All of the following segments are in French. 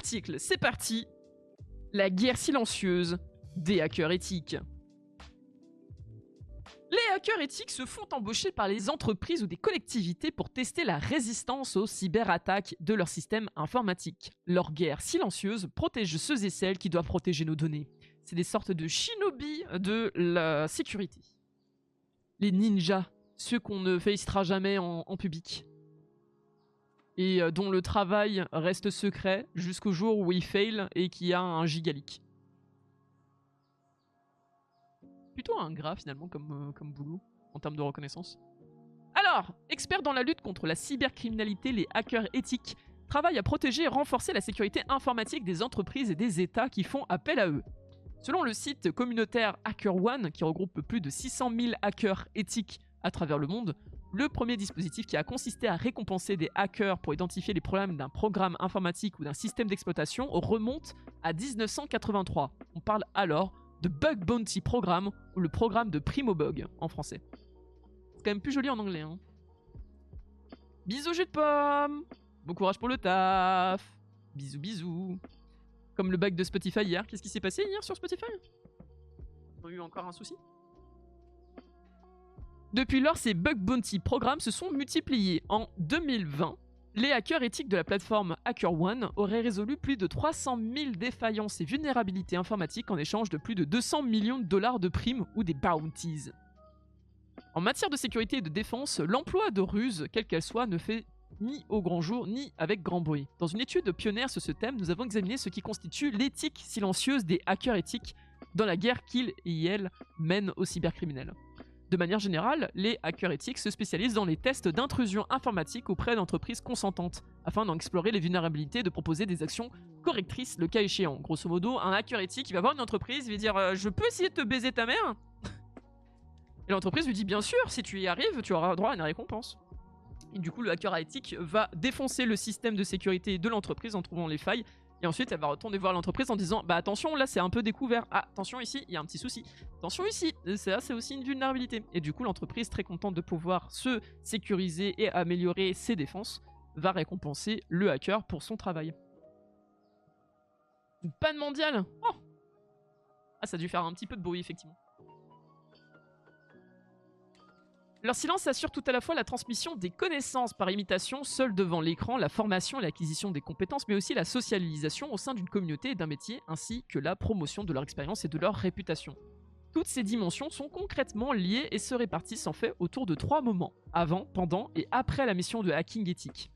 article, c'est parti. La guerre silencieuse des hackers éthiques. Les hackers éthiques se font embaucher par les entreprises ou des collectivités pour tester la résistance aux cyberattaques de leur système informatique. Leur guerre silencieuse protège ceux et celles qui doivent protéger nos données. C'est des sortes de shinobi de la sécurité. Les ninjas, ceux qu'on ne félicitera jamais en public. Et dont le travail reste secret jusqu'au jour où il fail et qu'il y a un gigaleak. Plutôt ingrat finalement comme boulot en termes de reconnaissance. Alors, experts dans la lutte contre la cybercriminalité, les hackers éthiques travaillent à protéger et renforcer la sécurité informatique des entreprises et des États qui font appel à eux. Selon le site communautaire HackerOne, qui regroupe plus de 600 000 hackers éthiques à travers le monde, le premier dispositif qui a consisté à récompenser des hackers pour identifier les problèmes d'un programme informatique ou d'un système d'exploitation remonte à 1983. On parle alors de Bug Bounty Programme ou le programme de Primobug en français. C'est quand même plus joli en anglais. Hein. Bisous jus de pomme. Bon courage pour le taf. Bisous bisous. Comme le bug de Spotify hier. Qu'est-ce qui s'est passé hier sur Spotify? Ils ont eu encore un souci. Depuis lors, ces Bug Bounty Programmes se sont multipliés. En 2020, les hackers éthiques de la plateforme HackerOne auraient résolu plus de 300 000 défaillances et vulnérabilités informatiques en échange de plus de 200 millions de dollars de primes ou des bounties. En matière de sécurité et de défense, l'emploi de ruses, quelle qu'elle soit, ne fait ni au grand jour ni avec grand bruit. Dans une étude pionnière sur ce thème, nous avons examiné ce qui constitue l'éthique silencieuse des hackers éthiques dans la guerre qu'ils et elles mènent aux cybercriminels. De manière générale, les hackers éthiques se spécialisent dans les tests d'intrusion informatique auprès d'entreprises consentantes, afin d'en explorer les vulnérabilités et de proposer des actions correctrices le cas échéant. Grosso modo, un hacker éthique, il va voir une entreprise, il va dire « Je peux essayer de te baiser ta mère ?» Et l'entreprise lui dit « Bien sûr, si tu y arrives, tu auras droit à une récompense. » Et du coup, le hacker éthique va défoncer le système de sécurité de l'entreprise en trouvant les failles. Et ensuite, elle va retourner voir l'entreprise en disant « Bah attention, là c'est un peu découvert. Ah, attention ici, il y a un petit souci. Attention ici, ça c'est aussi une vulnérabilité. » Et du coup, l'entreprise, très contente de pouvoir se sécuriser et améliorer ses défenses, va récompenser le hacker pour son travail. Une panne mondiale. Oh, ah, ça a dû faire un petit peu de bruit, effectivement. Leur silence assure tout à la fois la transmission des connaissances par imitation, seule devant l'écran, la formation et l'acquisition des compétences, mais aussi la socialisation au sein d'une communauté et d'un métier, ainsi que la promotion de leur expérience et de leur réputation. Toutes ces dimensions sont concrètement liées et se répartissent en fait autour de 3 moments, avant, pendant et après la mission de hacking éthique.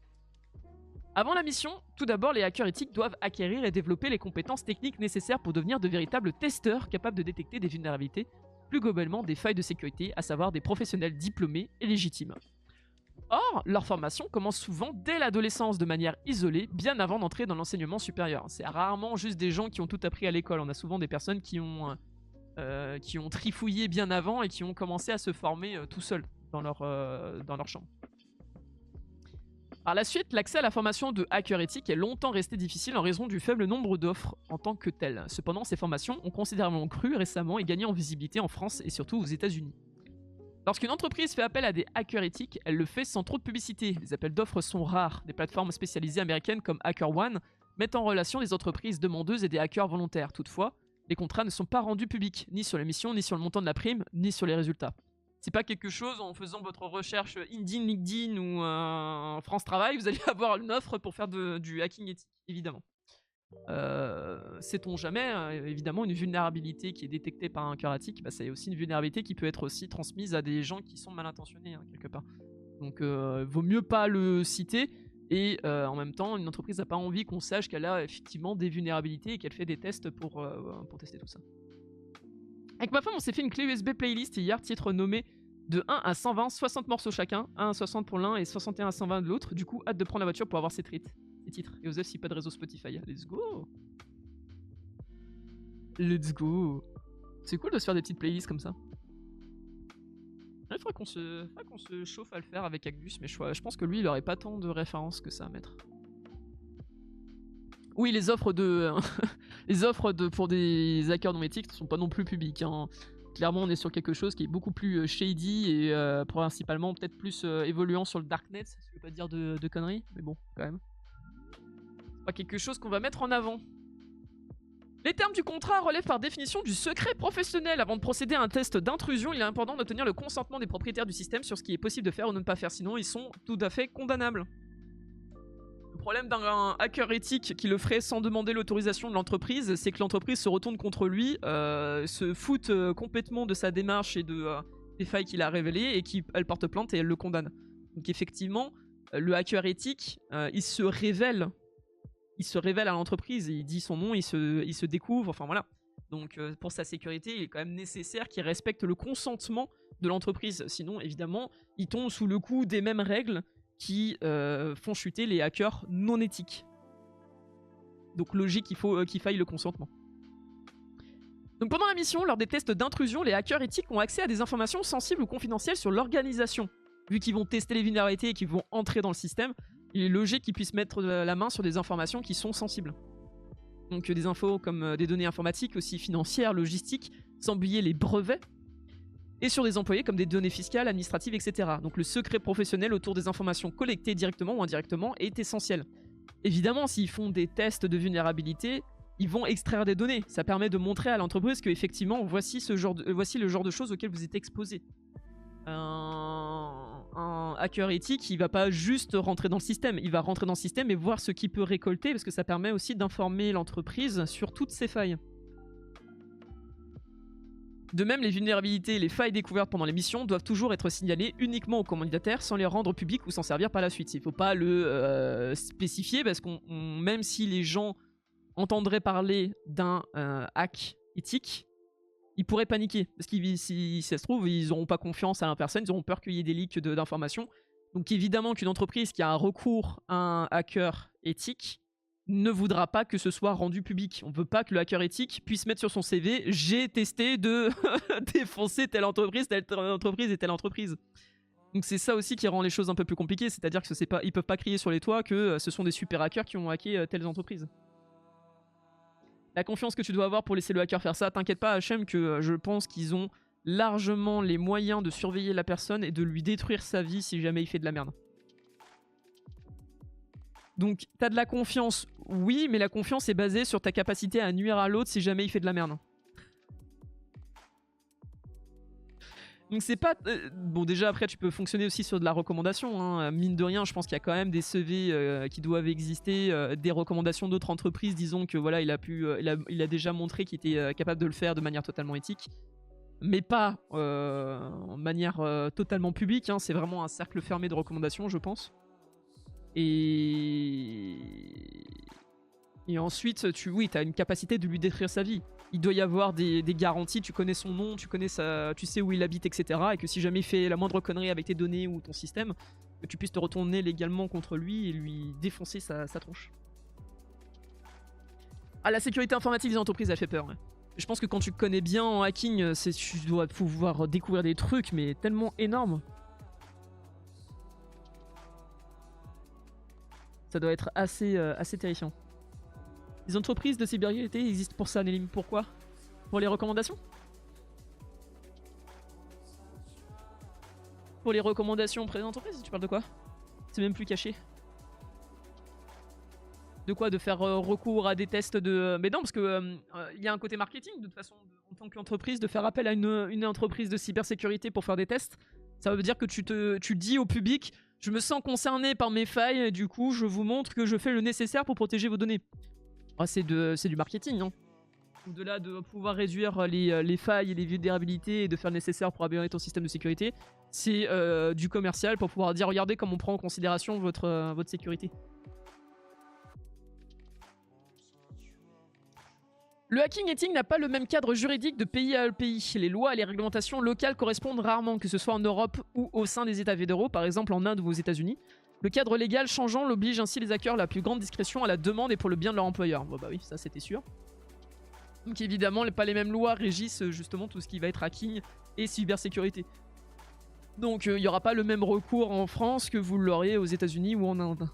Avant la mission, tout d'abord, les hackers éthiques doivent acquérir et développer les compétences techniques nécessaires pour devenir de véritables testeurs capables de détecter des vulnérabilités, plus globalement des failles de sécurité, à savoir des professionnels diplômés et légitimes. Or, leur formation commence souvent dès l'adolescence de manière isolée, bien avant d'entrer dans l'enseignement supérieur. C'est rarement juste des gens qui ont tout appris à l'école, on a souvent des personnes qui ont trifouillé bien avant et qui ont commencé à se former tout seuls dans leur chambre. Par la suite, l'accès à la formation de hacker éthique est longtemps resté difficile en raison du faible nombre d'offres en tant que telles. Cependant, ces formations ont considérablement cru récemment et gagné en visibilité en France et surtout aux États-Unis. Lorsqu'une entreprise fait appel à des hackers éthiques, elle le fait sans trop de publicité. Les appels d'offres sont rares. Des plateformes spécialisées américaines comme HackerOne mettent en relation des entreprises demandeuses et des hackers volontaires. Toutefois, les contrats ne sont pas rendus publics, ni sur la mission, ni sur le montant de la prime, ni sur les résultats. C'est pas quelque chose en faisant votre recherche Indeed, LinkedIn ou France Travail, vous allez avoir une offre pour faire du hacking éthique, évidemment. Sait-on jamais, évidemment, une vulnérabilité qui est détectée par un hacker éthique, bah, c'est aussi une vulnérabilité qui peut être aussi transmise à des gens qui sont mal intentionnés, hein, quelque part. Donc, vaut mieux pas le citer, et en même temps, une entreprise n'a pas envie qu'on sache qu'elle a effectivement des vulnérabilités et qu'elle fait des tests pour tester tout ça. Avec ma femme, on s'est fait une clé USB playlist hier, titre nommé de 1 à 120, 60 morceaux chacun, 1 à 60 pour l'un et 61 à 120 de l'autre. Du coup, hâte de prendre la voiture pour avoir ces titres. Et Osef, si pas de réseau Spotify. Let's go! Let's go! C'est cool de se faire des petites playlists comme ça. Il faudrait qu'on se chauffe à le faire avec Agdus, mais je pense que lui, il aurait pas tant de références que ça à mettre. Oui, les offres pour des hackers non éthiques ne sont pas non plus publiques. Hein. Clairement, on est sur quelque chose qui est beaucoup plus shady et principalement peut-être plus évoluant sur le darknet, si je veux pas dire de conneries, mais bon, quand même. Pas quelque chose qu'on va mettre en avant. Les termes du contrat relèvent par définition du secret professionnel. Avant de procéder à un test d'intrusion, il est important d'obtenir le consentement des propriétaires du système sur ce qui est possible de faire ou de ne pas faire, sinon ils sont tout à fait condamnables. Le problème d'un hacker éthique qui le ferait sans demander l'autorisation de l'entreprise, c'est que l'entreprise se retourne contre lui, se fout complètement de sa démarche et des failles qu'il a révélées, et qu'elle porte plainte et elle le condamne. Donc effectivement, le hacker éthique, il se révèle à l'entreprise, il dit son nom, il se découvre, enfin voilà. Donc pour sa sécurité, il est quand même nécessaire qu'il respecte le consentement de l'entreprise. Sinon, évidemment, il tombe sous le coup des mêmes règles qui font chuter les hackers non éthiques. Donc logique qu'il faille le consentement. Donc pendant la mission, lors des tests d'intrusion, les hackers éthiques ont accès à des informations sensibles ou confidentielles sur l'organisation. Vu qu'ils vont tester les vulnérabilités et qu'ils vont entrer dans le système, il est logique qu'ils puissent mettre la main sur des informations qui sont sensibles. Donc des infos comme des données informatiques, aussi financières, logistiques, sans oublier les brevets, et sur des employés comme des données fiscales, administratives, etc. Donc le secret professionnel autour des informations collectées directement ou indirectement est essentiel. Évidemment, s'ils font des tests de vulnérabilité, ils vont extraire des données. Ça permet de montrer à l'entreprise qu'effectivement, voici le genre de choses auxquelles vous êtes exposé. Un hacker éthique, il va pas juste rentrer dans le système, il va rentrer dans le système et voir ce qu'il peut récolter, parce que ça permet aussi d'informer l'entreprise sur toutes ses failles. De même, les vulnérabilités et les failles découvertes pendant les missions doivent toujours être signalées uniquement aux commanditaires sans les rendre publics ou s'en servir par la suite. Il ne faut pas le spécifier, parce que même si les gens entendraient parler d'un hack éthique, ils pourraient paniquer, parce que si ça se trouve, ils n'auront pas confiance à la personne, ils auront peur qu'il y ait des leaks d'informations. Donc évidemment qu'une entreprise qui a un recours à un hacker éthique ne voudra pas que ce soit rendu public. On ne veut pas que le hacker éthique puisse mettre sur son CV « J'ai testé de défoncer telle entreprise et telle entreprise ». Donc c'est ça aussi qui rend les choses un peu plus compliquées, c'est-à-dire qu'ils ne peuvent pas crier sur les toits que ce sont des super hackers qui ont hacké telles entreprises. La confiance que tu dois avoir pour laisser le hacker faire ça, t'inquiète pas Hachem, que je pense qu'ils ont largement les moyens de surveiller la personne et de lui détruire sa vie si jamais il fait de la merde. Donc t'as de la confiance, oui, mais la confiance est basée sur ta capacité à nuire à l'autre si jamais il fait de la merde. Donc c'est pas... bon déjà après tu peux fonctionner aussi sur de la recommandation, hein. Mine de rien je pense qu'il y a quand même des CV qui doivent exister, des recommandations d'autres entreprises, disons que voilà il a déjà montré qu'il était capable de le faire de manière totalement éthique. Mais pas en manière totalement publique, hein. C'est vraiment un cercle fermé de recommandations je pense. Et ensuite, oui, tu as une capacité de lui détruire sa vie. Il doit y avoir des garanties, tu connais son nom, tu sais où il habite, etc. Et que si jamais il fait la moindre connerie avec tes données ou ton système, que tu puisses te retourner légalement contre lui et lui défoncer sa tronche. Ah, la sécurité informatique des entreprises, elle fait peur. Ouais. Je pense que quand tu connais bien en hacking, tu dois pouvoir découvrir des trucs, mais tellement énormes. Ça doit être assez terrifiant. Les entreprises de cybersécurité existent pour ça, Nélim. Pourquoi? Pour les recommandations? Pour les recommandations auprès des entreprises? Tu parles de quoi? C'est même plus caché. De quoi? De faire recours à des tests de... Mais non, parce que y a un côté marketing, de toute façon, en tant qu'entreprise, de faire appel à une entreprise de cybersécurité pour faire des tests. Ça veut dire que tu dis au public, je me sens concerné par mes failles, et du coup, je vous montre que je fais le nécessaire pour protéger vos données. Ah, c'est du marketing, hein. Au-delà de pouvoir réduire les failles et les vulnérabilités et de faire le nécessaire pour améliorer ton système de sécurité, c'est du commercial pour pouvoir dire regardez comme on prend en considération votre sécurité. Le hacking éthique n'a pas le même cadre juridique de pays à pays. Les lois et les réglementations locales correspondent rarement, que ce soit en Europe ou au sein des États fédéraux, par exemple en Inde ou aux États-Unis. Le cadre légal changeant l'oblige ainsi les hackers à la plus grande discrétion à la demande et pour le bien de leur employeur. Bon bah oui, ça c'était sûr. Donc évidemment, pas les mêmes lois régissent justement tout ce qui va être hacking et cybersécurité. Donc il n'y aura pas le même recours en France que vous l'auriez aux États-Unis ou en Inde.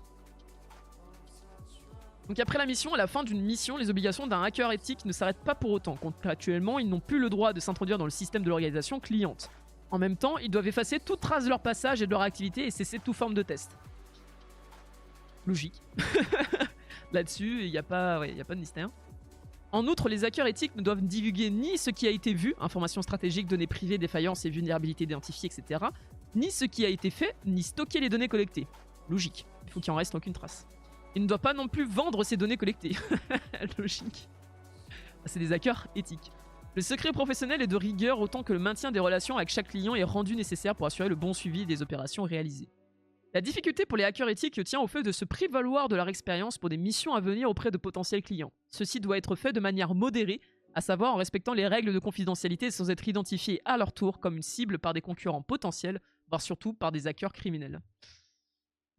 Donc après la mission, à la fin d'une mission, les obligations d'un hacker éthique ne s'arrêtent pas pour autant. Contractuellement, ils n'ont plus le droit de s'introduire dans le système de l'organisation cliente. En même temps, ils doivent effacer toute trace de leur passage et de leur activité et cesser toute forme de test. Logique. Là-dessus, il n'y a pas de mystère. En outre, les hackers éthiques ne doivent divulguer ni ce qui a été vu, informations stratégiques, données privées, défaillances et vulnérabilités identifiées, etc., ni ce qui a été fait, ni stocker les données collectées. Logique. Il faut qu'il en reste aucune trace. Il ne doit pas non plus vendre ces données collectées. Logique. C'est des hackers éthiques. Le secret professionnel est de rigueur autant que le maintien des relations avec chaque client est rendu nécessaire pour assurer le bon suivi des opérations réalisées. La difficulté pour les hackers éthiques tient au fait de se prévaloir de leur expérience pour des missions à venir auprès de potentiels clients. Ceci doit être fait de manière modérée, à savoir en respectant les règles de confidentialité sans être identifié à leur tour comme une cible par des concurrents potentiels, voire surtout par des hackers criminels.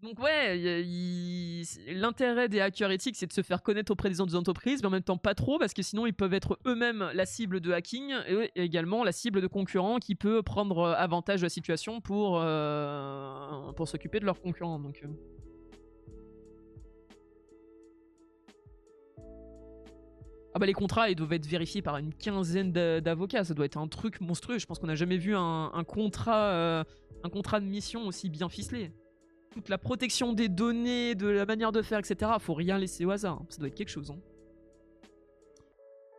Donc ouais, l'intérêt des hackers éthiques, c'est de se faire connaître auprès des autres entreprises, mais en même temps pas trop, parce que sinon ils peuvent être eux-mêmes la cible de hacking, et également la cible de concurrents qui peut prendre avantage de la situation pour s'occuper de leurs concurrents. Donc, Ah bah les contrats, ils doivent être vérifiés par une quinzaine d'avocats, ça doit être un truc monstrueux. Je pense qu'on n'a jamais vu un contrat de mission aussi bien ficelé. Toute la protection des données, de la manière de faire, etc. Faut rien laisser au hasard. Ça doit être quelque chose.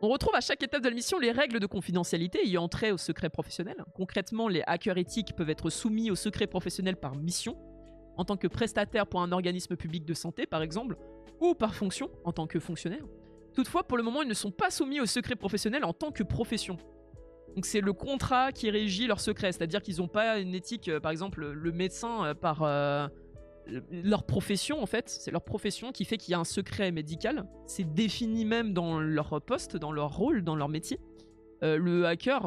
On retrouve à chaque étape de la mission les règles de confidentialité ayant trait au secret professionnel. Concrètement, les hackers éthiques peuvent être soumis au secret professionnel par mission, en tant que prestataire pour un organisme public de santé par exemple, ou par fonction, en tant que fonctionnaire. Toutefois, pour le moment, ils ne sont pas soumis au secret professionnel en tant que profession. Donc c'est le contrat qui régit leur secret, c'est-à-dire qu'ils n'ont pas une éthique, par exemple le médecin par leur profession en fait, c'est leur profession qui fait qu'il y a un secret médical, c'est défini même dans leur poste, dans leur rôle, dans leur métier. Le hacker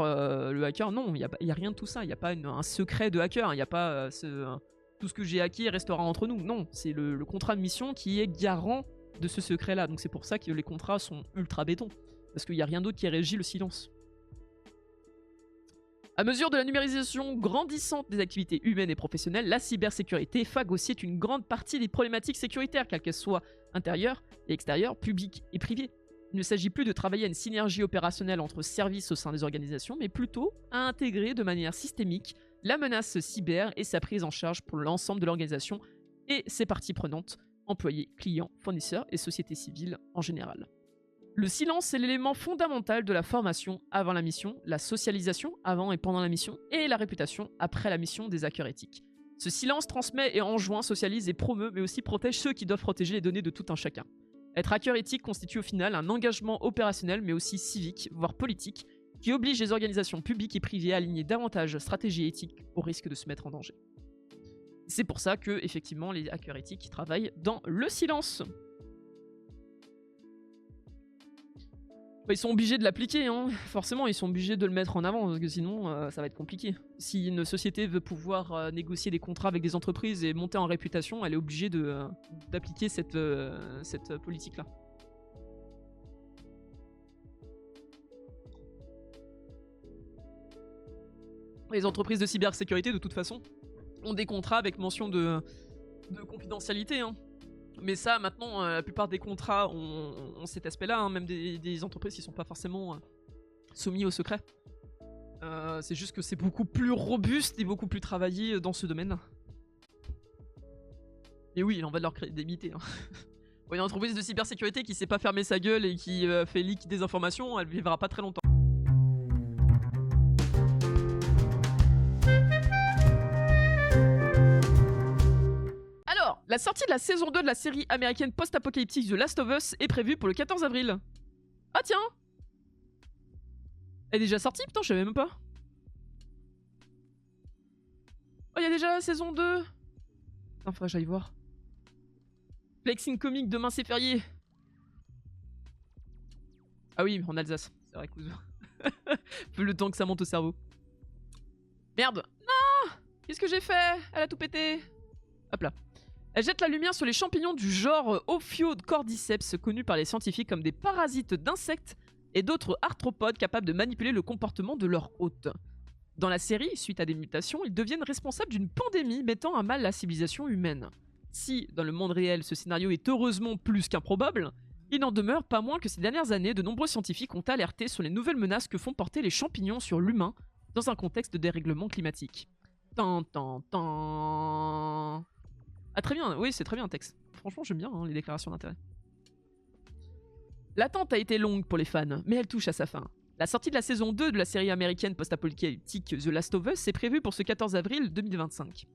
non, il y a rien de tout ça, il n'y a pas un secret de hacker, il n'y a pas tout ce que j'ai hacké restera entre nous, non, c'est le contrat de mission qui est garant de ce secret-là, donc c'est pour ça que les contrats sont ultra béton, parce qu'il n'y a rien d'autre qui régit le silence. À mesure de la numérisation grandissante des activités humaines et professionnelles, la cybersécurité phagocyte une grande partie des problématiques sécuritaires, quelles qu'elles soient intérieures et extérieures, publiques et privées. Il ne s'agit plus de travailler à une synergie opérationnelle entre services au sein des organisations, mais plutôt à intégrer de manière systémique la menace cyber et sa prise en charge pour l'ensemble de l'organisation et ses parties prenantes, employés, clients, fournisseurs et sociétés civiles en général. Le silence est l'élément fondamental de la formation avant la mission, la socialisation avant et pendant la mission, et la réputation après la mission des hackers éthiques. Ce silence transmet et enjoint, socialise et promeut, mais aussi protège ceux qui doivent protéger les données de tout un chacun. Être hacker éthique constitue au final un engagement opérationnel, mais aussi civique, voire politique, qui oblige les organisations publiques et privées à aligner davantage stratégie éthique au risque de se mettre en danger. C'est pour ça que, effectivement, les hackers éthiques travaillent dans le silence. Ils sont obligés de l'appliquer, hein. Forcément, ils sont obligés de le mettre en avant, parce que sinon, ça va être compliqué. Si une société veut pouvoir négocier des contrats avec des entreprises et monter en réputation, elle est obligée d'appliquer cette politique-là. Les entreprises de cybersécurité, de toute façon, ont des contrats avec mention de confidentialité, hein. Mais ça, maintenant, la plupart des contrats ont cet aspect-là, hein, même des entreprises qui sont pas forcément soumis au secret. C'est juste que c'est beaucoup plus robuste et beaucoup plus travaillé dans ce domaine. Et oui, il en va de leur crédibilité. Hein. Une entreprise de cybersécurité qui sait pas fermer sa gueule et qui fait leak des informations, elle vivra pas très longtemps. La sortie de la saison 2 de la série américaine post-apocalyptique The Last of Us est prévue pour le 14 avril. Ah tiens! Elle est déjà sortie? Putain, je savais même pas. Oh, il y a déjà la saison 2. Putain, faudrait que j'aille voir. Flexing Comic, demain c'est férié. Ah oui, en Alsace. C'est vrai, cousin. Le temps que ça monte au cerveau. Merde! Non! Qu'est-ce que j'ai fait? Elle a tout pété. Hop là. Elle jette la lumière sur les champignons du genre Ophiocordyceps, connus par les scientifiques comme des parasites d'insectes et d'autres arthropodes capables de manipuler le comportement de leur hôte. Dans la série, suite à des mutations, ils deviennent responsables d'une pandémie mettant à mal la civilisation humaine. Si, dans le monde réel, ce scénario est heureusement plus qu'improbable, il n'en demeure pas moins que ces dernières années, de nombreux scientifiques ont alerté sur les nouvelles menaces que font porter les champignons sur l'humain dans un contexte de dérèglement climatique. Ah très bien, oui c'est très bien le texte. Franchement j'aime bien hein, les déclarations d'intérêt. L'attente a été longue pour les fans, mais elle touche à sa fin. La sortie de la saison 2 de la série américaine post-apocalyptique The Last of Us est prévue pour ce 14 avril 2025.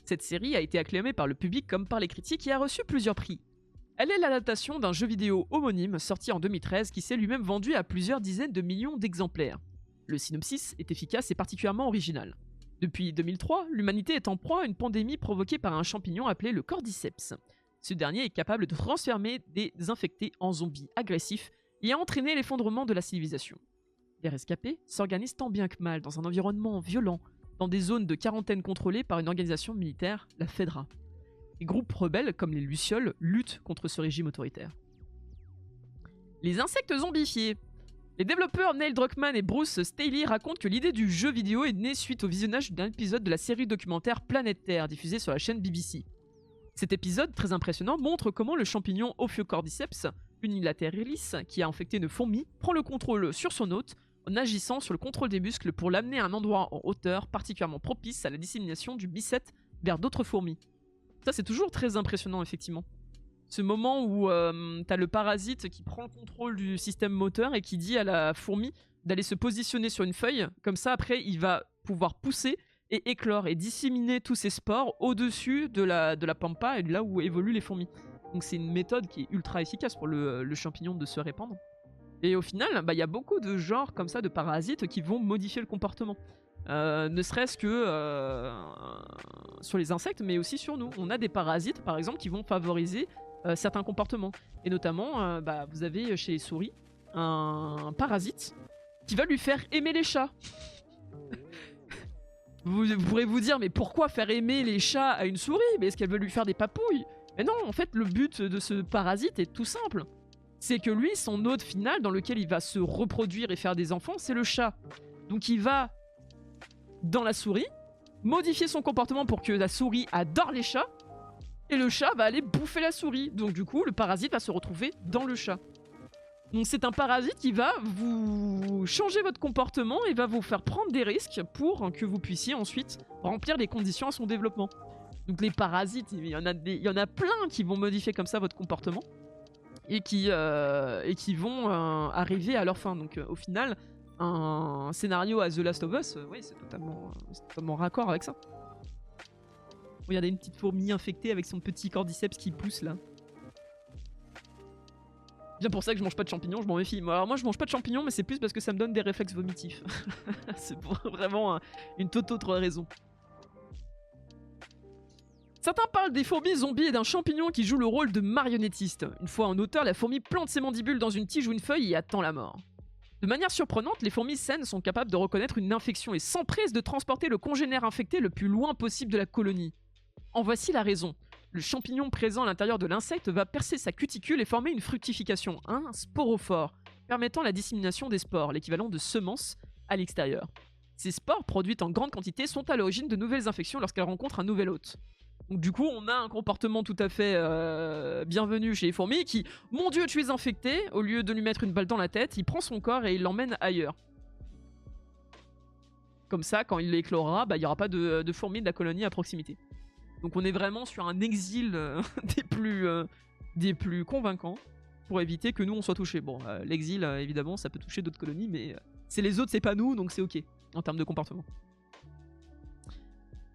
Cette série a été acclamée par le public comme par les critiques et a reçu plusieurs prix. Elle est l'adaptation d'un jeu vidéo homonyme sorti en 2013 qui s'est lui-même vendu à plusieurs dizaines de millions d'exemplaires. Le synopsis est efficace et particulièrement original. Depuis 2003, l'humanité est en proie à une pandémie provoquée par un champignon appelé le cordyceps. Ce dernier est capable de transformer des infectés en zombies agressifs et a entraîné l'effondrement de la civilisation. Les rescapés s'organisent tant bien que mal dans un environnement violent, dans des zones de quarantaine contrôlées par une organisation militaire, la Fedra. Les groupes rebelles, comme les Lucioles, luttent contre ce régime autoritaire. Les insectes zombifiés. Les développeurs Neil Druckmann et Bruce Staley racontent que l'idée du jeu vidéo est née suite au visionnage d'un épisode de la série documentaire Planète Terre, diffusée sur la chaîne BBC. Cet épisode, très impressionnant, montre comment le champignon Ophiocordyceps unilateralis, qui a infecté une fourmi, prend le contrôle sur son hôte en agissant sur le contrôle des muscles pour l'amener à un endroit en hauteur particulièrement propice à la dissémination du mycète vers d'autres fourmis. Ça, c'est toujours très impressionnant, effectivement. Ce moment où t'as le parasite qui prend le contrôle du système moteur et qui dit à la fourmi d'aller se positionner sur une feuille, comme ça, après, il va pouvoir pousser et éclore et disséminer tous ses spores au-dessus de la pampa et de là où évoluent les fourmis. Donc c'est une méthode qui est ultra efficace pour le champignon de se répandre. Et au final, y a beaucoup de genres comme ça de parasites qui vont modifier le comportement. Ne serait-ce que sur les insectes, mais aussi sur nous. On a des parasites, par exemple, qui vont favoriser certains comportements. Et notamment, vous avez chez les souris un parasite qui va lui faire aimer les chats. Vous pourrez vous dire, mais pourquoi faire aimer les chats à une souris? Mais est-ce qu'elle veut lui faire des papouilles? Mais non, en fait, le but de ce parasite est tout simple. C'est que lui, son hôte final dans lequel il va se reproduire et faire des enfants, c'est le chat. Donc il va, dans la souris, modifier son comportement pour que la souris adore les chats, et le chat va aller bouffer la souris. Donc du coup, le parasite va se retrouver dans le chat. Donc c'est un parasite qui va vous changer votre comportement et va vous faire prendre des risques pour que vous puissiez ensuite remplir les conditions à son développement. Donc les parasites, il y en a plein qui vont modifier comme ça votre comportement et qui vont arriver à leur fin. Donc au final, un scénario à The Last of Us, oui, c'est totalement raccord avec ça. Regardez une petite fourmi infectée avec son petit cordyceps qui pousse là. Bien pour ça que je mange pas de champignons, je m'en méfie. Alors moi je mange pas de champignons, mais c'est plus parce que ça me donne des réflexes vomitifs. C'est pour vraiment une toute autre raison. Certains parlent des fourmis zombies et d'un champignon qui joue le rôle de marionnettiste. Une fois en hauteur, la fourmi plante ses mandibules dans une tige ou une feuille et attend la mort. De manière surprenante, les fourmis saines sont capables de reconnaître une infection et s'empressent de transporter le congénère infecté le plus loin possible de la colonie. En voici la raison. Le champignon présent à l'intérieur de l'insecte va percer sa cuticule et former une fructification, un sporophore, permettant la dissémination des spores, l'équivalent de semences, à l'extérieur. Ces spores, produites en grande quantité, sont à l'origine de nouvelles infections lorsqu'elles rencontrent un nouvel hôte. Donc du coup, on a un comportement tout à fait bienvenu chez les fourmis qui, mon dieu, tu es infecté, au lieu de lui mettre une balle dans la tête, il prend son corps et il l'emmène ailleurs. Comme ça, quand il éclorera, il n'y aura pas de fourmis de la colonie à proximité. Donc on est vraiment sur un exil des plus convaincants pour éviter que nous on soit touchés. Bon, l'exil, évidemment, ça peut toucher d'autres colonies, mais c'est les autres, c'est pas nous, donc c'est ok en termes de comportement.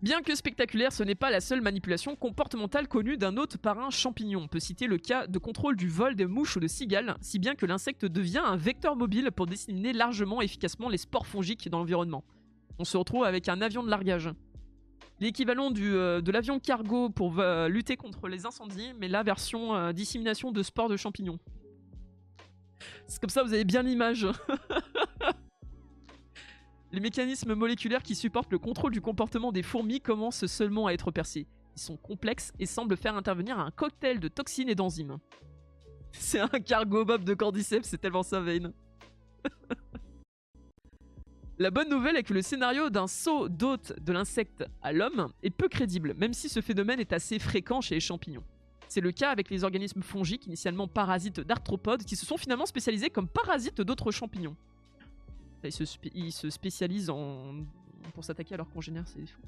Bien que spectaculaire, ce n'est pas la seule manipulation comportementale connue d'un hôte par un champignon. On peut citer le cas de contrôle du vol des mouches ou de cigales, si bien que l'insecte devient un vecteur mobile pour disséminer largement et efficacement les spores fongiques dans l'environnement. On se retrouve avec un avion de largage. L'équivalent de l'avion cargo pour lutter contre les incendies, mais la version dissémination de spores de champignons. C'est comme ça, vous avez bien l'image. Les mécanismes moléculaires qui supportent le contrôle du comportement des fourmis commencent seulement à être percés. Ils sont complexes et semblent faire intervenir un cocktail de toxines et d'enzymes. C'est un cargo bob de cordyceps, c'est tellement ça, Vayne. La bonne nouvelle est que le scénario d'un saut d'hôte de l'insecte à l'homme est peu crédible, même si ce phénomène est assez fréquent chez les champignons. C'est le cas avec les organismes fongiques, initialement parasites d'arthropodes, qui se sont finalement spécialisés comme parasites d'autres champignons. Ils se spécialisent pour s'attaquer à leurs congénères, c'est fou.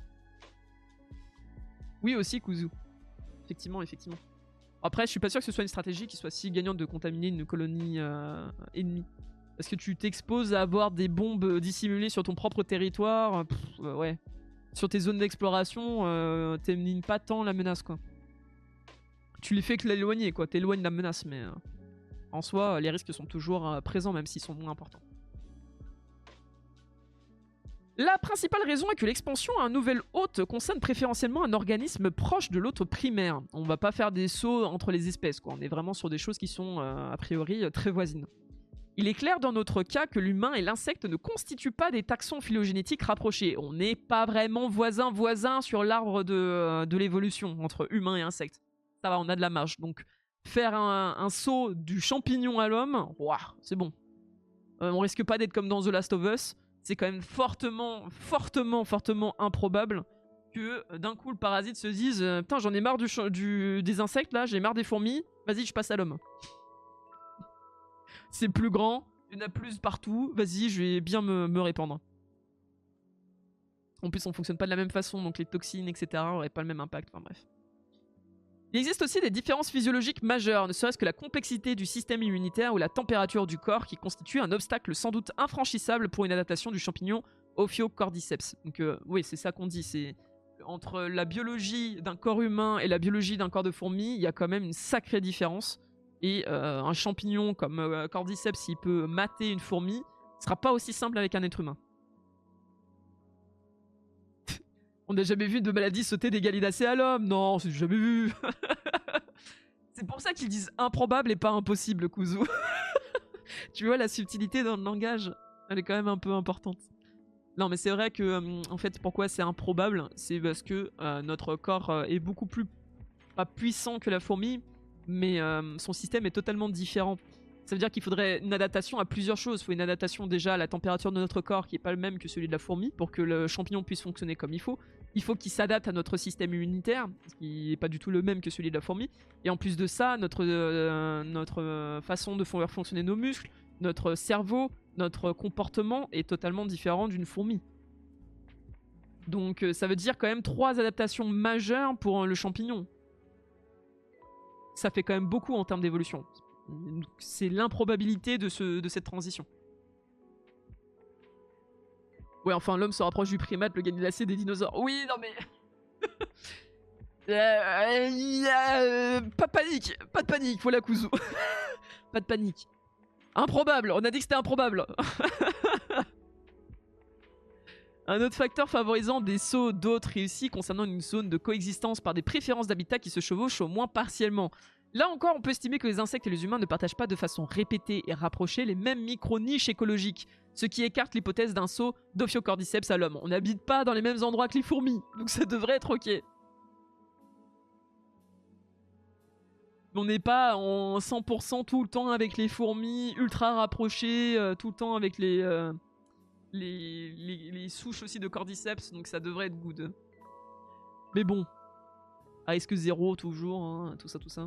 Oui aussi, Kuzu. Effectivement. Après, je suis pas sûr que ce soit une stratégie qui soit si gagnante de contaminer une colonie ennemie. Parce que tu t'exposes à avoir des bombes dissimulées sur ton propre territoire. Ouais. Sur tes zones d'exploration, t'élimines pas tant la menace, quoi. Tu les fais que l'éloigner, quoi. T'éloignes la menace, mais en soi, les risques sont toujours présents, même s'ils sont moins importants. La principale raison est que l'expansion à un nouvel hôte concerne préférentiellement un organisme proche de l'hôte primaire. On va pas faire des sauts entre les espèces, quoi. On est vraiment sur des choses qui sont, a priori, très voisines. Il est clair dans notre cas que l'humain et l'insecte ne constituent pas des taxons phylogénétiques rapprochés. On n'est pas vraiment voisin sur l'arbre de l'évolution entre humain et insecte. Ça va, on a de la marge. Donc faire un saut du champignon à l'homme, c'est bon. On risque pas d'être comme dans The Last of Us. C'est quand même fortement improbable que d'un coup le parasite se dise putain, j'en ai marre des insectes là, j'ai marre des fourmis, vas-y je passe à l'homme. C'est plus grand, il y en a plus partout, vas-y, je vais bien me répandre. En plus, on fonctionne pas de la même façon, donc les toxines, etc. auraient pas le même impact, enfin bref. Il existe aussi des différences physiologiques majeures, ne serait-ce que la complexité du système immunitaire ou la température du corps qui constitue un obstacle sans doute infranchissable pour une adaptation du champignon Ophiocordyceps. Donc oui, c'est ça qu'on dit, c'est entre la biologie d'un corps humain et la biologie d'un corps de fourmi, il y a quand même une sacrée différence. Et un champignon comme Cordyceps, s'il peut mater une fourmi, ce sera pas aussi simple avec un être humain. On n'a jamais vu de maladie sauter des gallinacés à l'homme. Non, c'est jamais vu. C'est pour ça qu'ils disent improbable et pas impossible, Kuzu. Tu vois, la subtilité dans le langage, elle est quand même un peu importante. Non, mais c'est vrai que, en fait, pourquoi c'est improbable, c'est parce que notre corps est beaucoup plus, pas puissant que la fourmi, mais son système est totalement différent. Ça veut dire qu'il faudrait une adaptation à plusieurs choses. Il faut une adaptation déjà à la température de notre corps qui n'est pas le même que celui de la fourmi pour que le champignon puisse fonctionner comme il faut. Il faut qu'il s'adapte à notre système immunitaire, qui n'est pas du tout le même que celui de la fourmi. Et en plus de ça, notre façon de faire fonctionner nos muscles, notre cerveau, notre comportement est totalement différent d'une fourmi. Donc ça veut dire quand même 3 adaptations majeures pour le champignon. Ça fait quand même beaucoup en termes d'évolution. C'est l'improbabilité de cette transition. Ouais, enfin, l'homme se rapproche du primate, le gallinacé des dinosaures. Oui, non mais... pas de panique, voilà Kuzu. Pas de panique. Improbable, on a dit que c'était improbable. Un autre facteur favorisant des sauts d'hôtes réussis concernant une zone de coexistence par des préférences d'habitat qui se chevauchent au moins partiellement. Là encore, on peut estimer que les insectes et les humains ne partagent pas de façon répétée et rapprochée les mêmes micro-niches écologiques, ce qui écarte l'hypothèse d'un saut d'Ophiocordyceps à l'homme. On n'habite pas dans les mêmes endroits que les fourmis, donc ça devrait être ok. On n'est pas en 100% tout le temps avec les fourmis, ultra rapprochées, tout le temps avec les souches aussi de Cordyceps, donc ça devrait être good. Mais bon, à risque zéro toujours, hein, tout ça.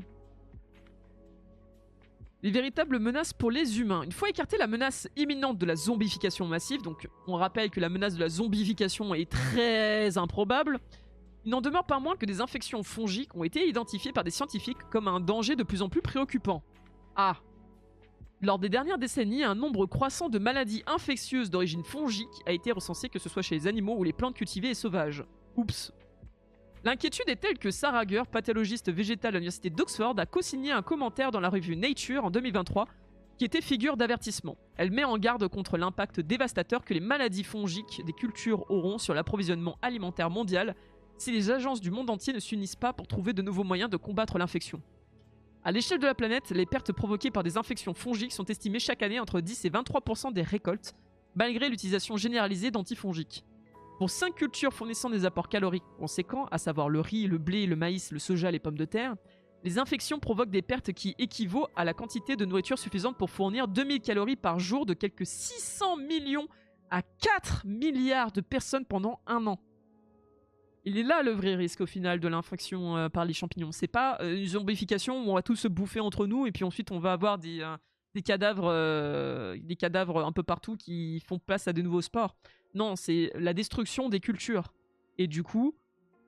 Les véritables menaces pour les humains. Une fois écartée la menace imminente de la zombification massive, donc on rappelle que la menace de la zombification est très improbable, il n'en demeure pas moins que des infections fongiques ont été identifiées par des scientifiques comme un danger de plus en plus préoccupant. Ah. Lors des dernières décennies, un nombre croissant de maladies infectieuses d'origine fongique a été recensé, que ce soit chez les animaux ou les plantes cultivées et sauvages. Oups. L'inquiétude est telle que Sarah Gurr, pathologiste végétale à l'université d'Oxford, a co-signé un commentaire dans la revue Nature en 2023 qui était figure d'avertissement. Elle met en garde contre l'impact dévastateur que les maladies fongiques des cultures auront sur l'approvisionnement alimentaire mondial si les agences du monde entier ne s'unissent pas pour trouver de nouveaux moyens de combattre l'infection. À l'échelle de la planète, les pertes provoquées par des infections fongiques sont estimées chaque année entre 10 et 23% des récoltes, malgré l'utilisation généralisée d'antifongiques. Pour 5 cultures fournissant des apports caloriques conséquents, à savoir le riz, le blé, le maïs, le soja, les pommes de terre, les infections provoquent des pertes qui équivaut à la quantité de nourriture suffisante pour fournir 2000 calories par jour de quelques 600 millions à 4 milliards de personnes pendant un an. Il est là le vrai risque au final de l'infection par les champignons. C'est pas une zombification où on va tous se bouffer entre nous et puis ensuite on va avoir des cadavres un peu partout qui font place à de nouveaux spores. Non, c'est la destruction des cultures. Et du coup,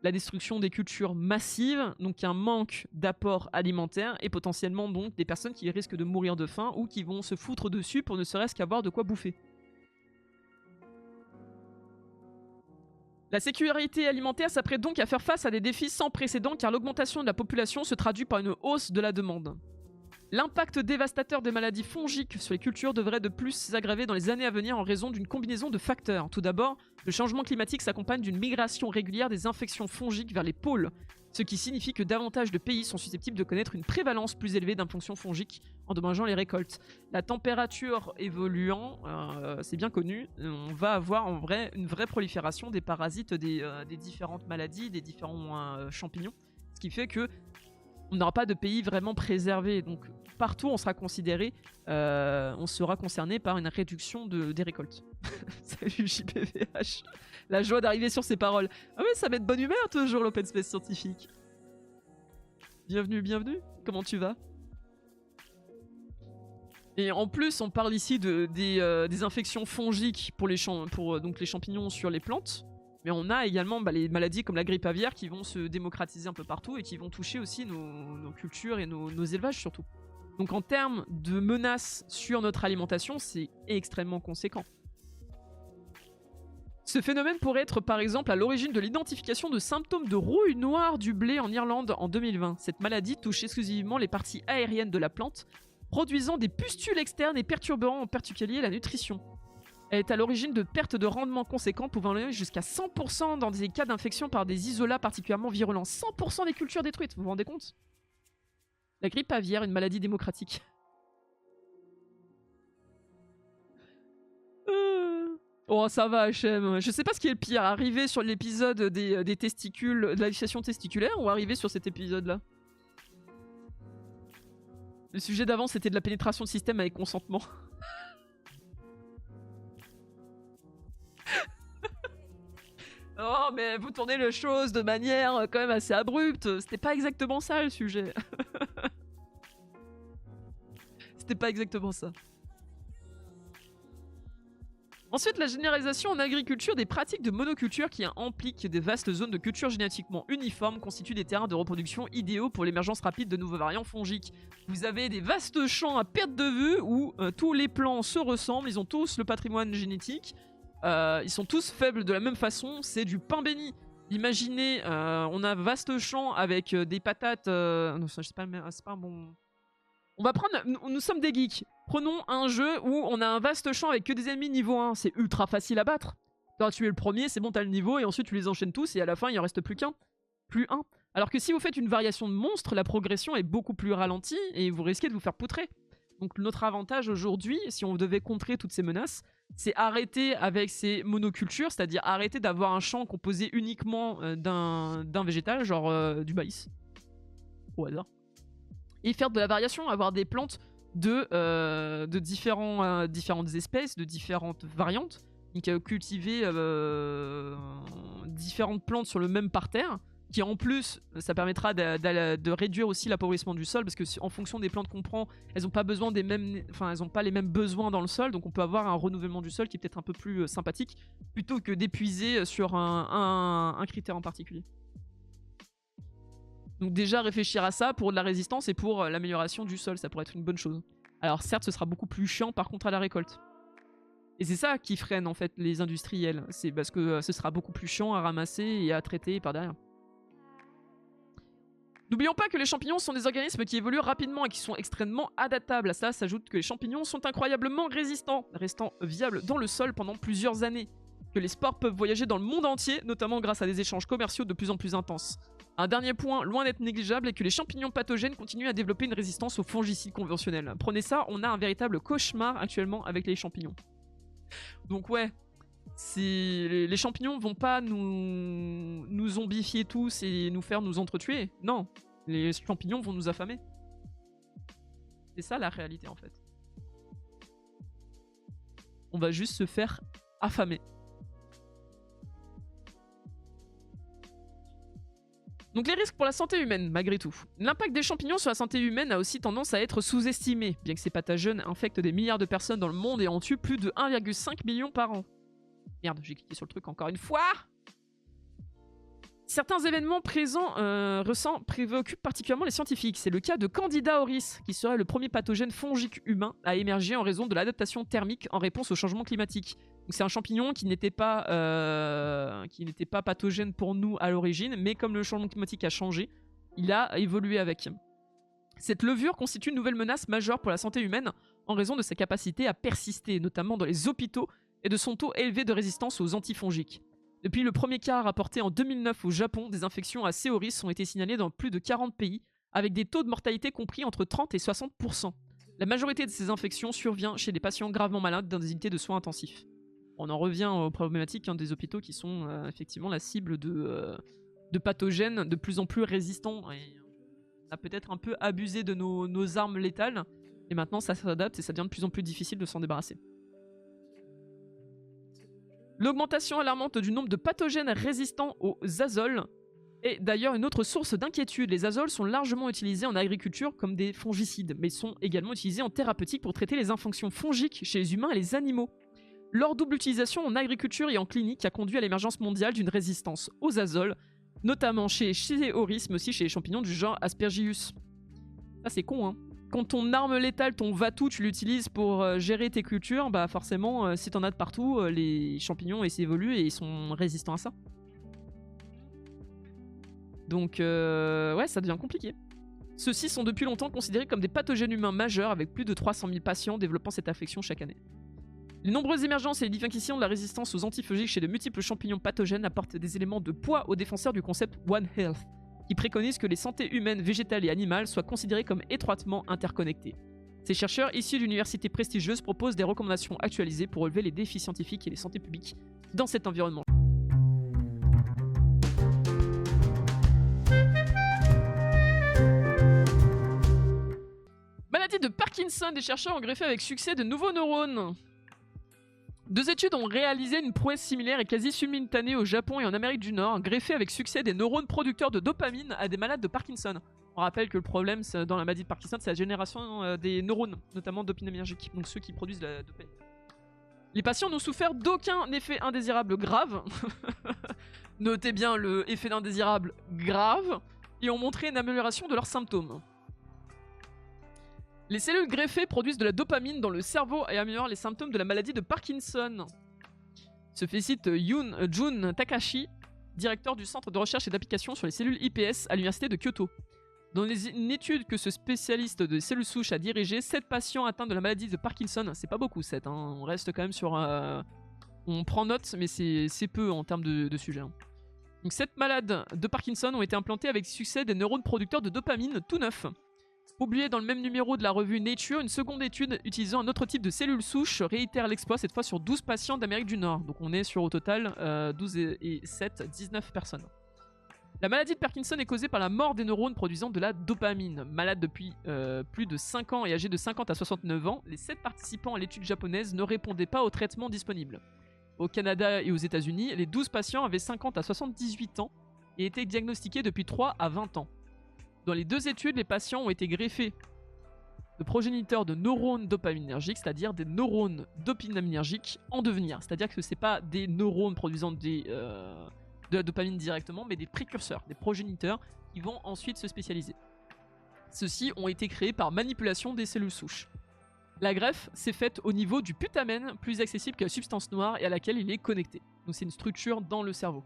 la destruction des cultures massives, donc un manque d'apport alimentaire et potentiellement donc des personnes qui risquent de mourir de faim ou qui vont se foutre dessus pour ne serait-ce qu'avoir de quoi bouffer. La sécurité alimentaire s'apprête donc à faire face à des défis sans précédent car l'augmentation de la population se traduit par une hausse de la demande. L'impact dévastateur des maladies fongiques sur les cultures devrait de plus s'aggraver dans les années à venir en raison d'une combinaison de facteurs. Tout d'abord, le changement climatique s'accompagne d'une migration régulière des infections fongiques vers les pôles, ce qui signifie que davantage de pays sont susceptibles de connaître une prévalence plus élevée d'infections fongiques endommageant les récoltes. La température évoluant, c'est bien connu, on va avoir en vrai une vraie prolifération des parasites des différentes maladies, des différents champignons, ce qui fait que on n'aura pas de pays vraiment préservés. Donc partout on sera considéré, on sera concerné par une réduction des récoltes. Salut JPVH. La joie d'arriver sur ces paroles. Ah ouais, ça met de bonne humeur toujours l'open space scientifique. Bienvenue, bienvenue. Comment tu vas? Et en plus, on parle ici des infections fongiques pour les champignons sur les plantes. Mais on a également les maladies comme la grippe aviaire qui vont se démocratiser un peu partout et qui vont toucher aussi nos cultures et nos élevages surtout. Donc en termes de menaces sur notre alimentation, c'est extrêmement conséquent. Ce phénomène pourrait être par exemple à l'origine de l'identification de symptômes de rouille noire du blé en Irlande en 2020. Cette maladie touche exclusivement les parties aériennes de la plante, produisant des pustules externes et perturbant en particulier la nutrition. Elle est à l'origine de pertes de rendement conséquentes pouvant aller jusqu'à 100% dans des cas d'infection par des isolats particulièrement virulents. 100% des cultures détruites, vous vous rendez compte? La grippe aviaire, une maladie démocratique. Oh, ça va, HM. Je sais pas ce qui est le pire, arriver sur l'épisode des testicules, de la fixation testiculaire, ou arriver sur cet épisode-là. Le sujet d'avant, c'était de la pénétration de système avec consentement. Oh, mais vous tournez les choses de manière quand même assez abrupte. C'était pas exactement ça le sujet. C'était pas exactement ça. Ensuite, la généralisation en agriculture des pratiques de monoculture qui impliquent des vastes zones de culture génétiquement uniformes constituent des terrains de reproduction idéaux pour l'émergence rapide de nouveaux variants fongiques. Vous avez des vastes champs à perte de vue où tous les plants se ressemblent, ils ont tous le patrimoine génétique. Ils sont tous faibles de la même façon, c'est du pain béni. Imaginez, on a un vaste champ avec des patates... non, c'est pas un bon... On va prendre... Nous sommes des geeks. Prenons un jeu où on a un vaste champ avec que des ennemis niveau 1. C'est ultra facile à battre. Tu as tué le premier, c'est bon, t'as le niveau, et ensuite tu les enchaînes tous, et à la fin, il en reste plus qu'un. Plus un. Alors que si vous faites une variation de monstre, la progression est beaucoup plus ralentie, et vous risquez de vous faire poutrer. Donc notre avantage aujourd'hui, si on devait contrer toutes ces menaces, c'est arrêter avec ces monocultures, c'est-à-dire arrêter d'avoir un champ composé uniquement d'un végétal, genre du maïs, au hasard, et faire de la variation, avoir des plantes de différentes espèces, de différentes variantes, donc cultiver différentes plantes sur le même parterre, qui en plus, ça permettra de réduire aussi l'appauvrissement du sol, parce que en fonction des plantes qu'on prend, elles n'ont pas besoin elles ont pas les mêmes besoins dans le sol, donc on peut avoir un renouvellement du sol qui est peut-être un peu plus sympathique, plutôt que d'épuiser sur un critère en particulier. Donc déjà réfléchir à ça pour de la résistance et pour l'amélioration du sol, ça pourrait être une bonne chose. Alors certes, ce sera beaucoup plus chiant par contre à la récolte. Et c'est ça qui freine en fait les industriels, c'est parce que ce sera beaucoup plus chiant à ramasser et à traiter par derrière. N'oublions pas que les champignons sont des organismes qui évoluent rapidement et qui sont extrêmement adaptables. À cela s'ajoute que les champignons sont incroyablement résistants, restant viables dans le sol pendant plusieurs années. Que les spores peuvent voyager dans le monde entier, notamment grâce à des échanges commerciaux de plus en plus intenses. Un dernier point, loin d'être négligeable, est que les champignons pathogènes continuent à développer une résistance aux fongicides conventionnels. Prenez ça, on a un véritable cauchemar actuellement avec les champignons. Donc ouais, les champignons vont pas nous zombifier tous et nous faire nous entretuer. Non, les champignons vont nous affamer. C'est ça la réalité en fait. On va juste se faire affamer. Donc les risques pour la santé humaine, malgré tout. L'impact des champignons sur la santé humaine a aussi tendance à être sous-estimé, bien que ces pathogènes infectent des milliards de personnes dans le monde et en tuent plus de 1,5 million par an. Merde, j'ai cliqué sur le truc encore une fois. Certains événements présents préoccupent particulièrement les scientifiques. C'est le cas de Candida auris, qui serait le premier pathogène fongique humain à émerger en raison de l'adaptation thermique en réponse au changement climatique. C'est un champignon qui n'était pas pathogène pour nous à l'origine, mais comme le changement climatique a changé, il a évolué avec. Cette levure constitue une nouvelle menace majeure pour la santé humaine en raison de sa capacité à persister, notamment dans les hôpitaux, et de son taux élevé de résistance aux antifongiques. Depuis le premier cas rapporté en 2009 au Japon, des infections à C. auris ont été signalées dans plus de 40 pays, avec des taux de mortalité compris entre 30 et 60%. La majorité de ces infections survient chez des patients gravement malades dans des unités de soins intensifs. On en revient aux problématiques des hôpitaux qui sont effectivement la cible de pathogènes de plus en plus résistants. Et on a peut-être un peu abusé de nos armes létales, et maintenant ça s'adapte et ça devient de plus en plus difficile de s'en débarrasser. L'augmentation alarmante du nombre de pathogènes résistants aux azoles est d'ailleurs une autre source d'inquiétude. Les azoles sont largement utilisés en agriculture comme des fongicides, mais sont également utilisés en thérapeutique pour traiter les infections fongiques chez les humains et les animaux. Leur double utilisation en agriculture et en clinique a conduit à l'émergence mondiale d'une résistance aux azoles, notamment chez C. auris, mais aussi chez les champignons du genre Aspergillus. Ça c'est con, hein. Quand ton arme létale, ton va-tout, tu l'utilises pour gérer tes cultures, bah forcément, si t'en as de partout, les champignons ils s'évoluent et ils sont résistants à ça. Donc ouais, ça devient compliqué. Ceux-ci sont depuis longtemps considérés comme des pathogènes humains majeurs, avec plus de 300 000 patients développant cette affection chaque année. Les nombreuses émergences et les distinction de la résistance aux antifongiques chez de multiples champignons pathogènes apportent des éléments de poids aux défenseurs du concept One Health, qui préconise que les santé humaines, végétales et animales soient considérées comme étroitement interconnectées. Ces chercheurs issus d'universités prestigieuses proposent des recommandations actualisées pour relever les défis scientifiques et les santé publiques dans cet environnement. Maladie de Parkinson, des chercheurs ont greffé avec succès de nouveaux neurones. 2 études ont réalisé une prouesse similaire et quasi simultanée au Japon et en Amérique du Nord, greffé avec succès des neurones producteurs de dopamine à des malades de Parkinson. On rappelle que le problème dans la maladie de Parkinson, c'est la génération des neurones, notamment dopaminergiques, donc ceux qui produisent la dopamine. Les patients n'ont souffert d'aucun effet indésirable grave, notez bien le effet indésirable grave, et ont montré une amélioration de leurs symptômes. Les cellules greffées produisent de la dopamine dans le cerveau et améliorent les symptômes de la maladie de Parkinson. Se félicite Jun Takashi, directeur du Centre de recherche et d'application sur les cellules IPS à l'université de Kyoto. Dans une étude que ce spécialiste de cellules souches a dirigée, 7 patients atteints de la maladie de Parkinson, c'est pas beaucoup 7, hein, on reste quand même sur... on prend note, mais c'est peu en termes de sujet. Hein. Donc 7 malades de Parkinson ont été implantés avec succès des neurones producteurs de dopamine tout neufs. Publié dans le même numéro de la revue Nature, une seconde étude utilisant un autre type de cellules souches réitère l'exploit, cette fois sur 12 patients d'Amérique du Nord. Donc on est sur au total 12 et 7, 19 personnes. La maladie de Parkinson est causée par la mort des neurones produisant de la dopamine. Malade depuis plus de 5 ans et âgés de 50 à 69 ans, les 7 participants à l'étude japonaise ne répondaient pas au traitement disponible. Au Canada et aux États-Unis, les 12 patients avaient 50 à 78 ans et étaient diagnostiqués depuis 3 à 20 ans. Dans les 2 études, les patients ont été greffés de progéniteurs de neurones dopaminergiques, c'est-à-dire des neurones dopaminergiques en devenir. C'est-à-dire que ce n'est pas des neurones produisant de la dopamine directement, mais des précurseurs, des progéniteurs qui vont ensuite se spécialiser. Ceux-ci ont été créés par manipulation des cellules souches. La greffe s'est faite au niveau du putamen, plus accessible que la substance noire et à laquelle il est connecté. Donc c'est une structure dans le cerveau.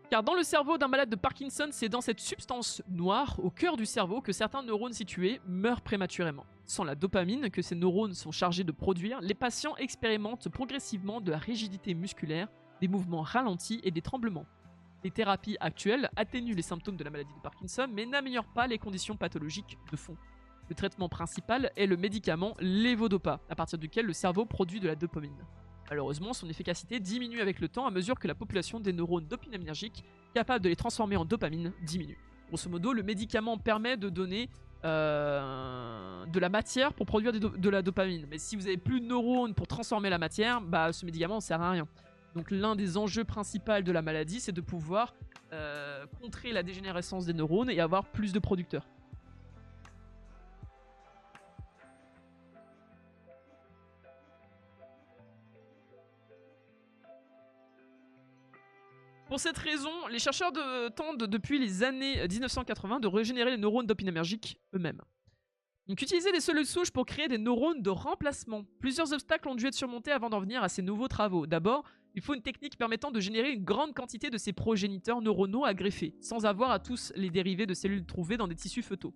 Car dans le cerveau d'un malade de Parkinson, c'est dans cette substance noire, au cœur du cerveau, que certains neurones situés meurent prématurément. Sans la dopamine que ces neurones sont chargés de produire, les patients expérimentent progressivement de la rigidité musculaire, des mouvements ralentis et des tremblements. Les thérapies actuelles atténuent les symptômes de la maladie de Parkinson, mais n'améliorent pas les conditions pathologiques de fond. Le traitement principal est le médicament levodopa, à partir duquel le cerveau produit de la dopamine. Malheureusement, son efficacité diminue avec le temps à mesure que la population des neurones dopaminergiques capables de les transformer en dopamine diminue. Grosso modo, le médicament permet de donner de la matière pour produire de la dopamine. Mais si vous n'avez plus de neurones pour transformer la matière, bah, ce médicament ne sert à rien. Donc l'un des enjeux principaux de la maladie, c'est de pouvoir contrer la dégénérescence des neurones et avoir plus de producteurs. Pour cette raison, les chercheurs tentent depuis les années 1980 de régénérer les neurones dopaminergiques eux-mêmes. Donc utiliser des cellules souches pour créer des neurones de remplacement. Plusieurs obstacles ont dû être surmontés avant d'en venir à ces nouveaux travaux. D'abord, il faut une technique permettant de générer une grande quantité de ces progéniteurs neuronaux à greffer, sans avoir à tous les dérivés de cellules trouvés dans des tissus fœtaux.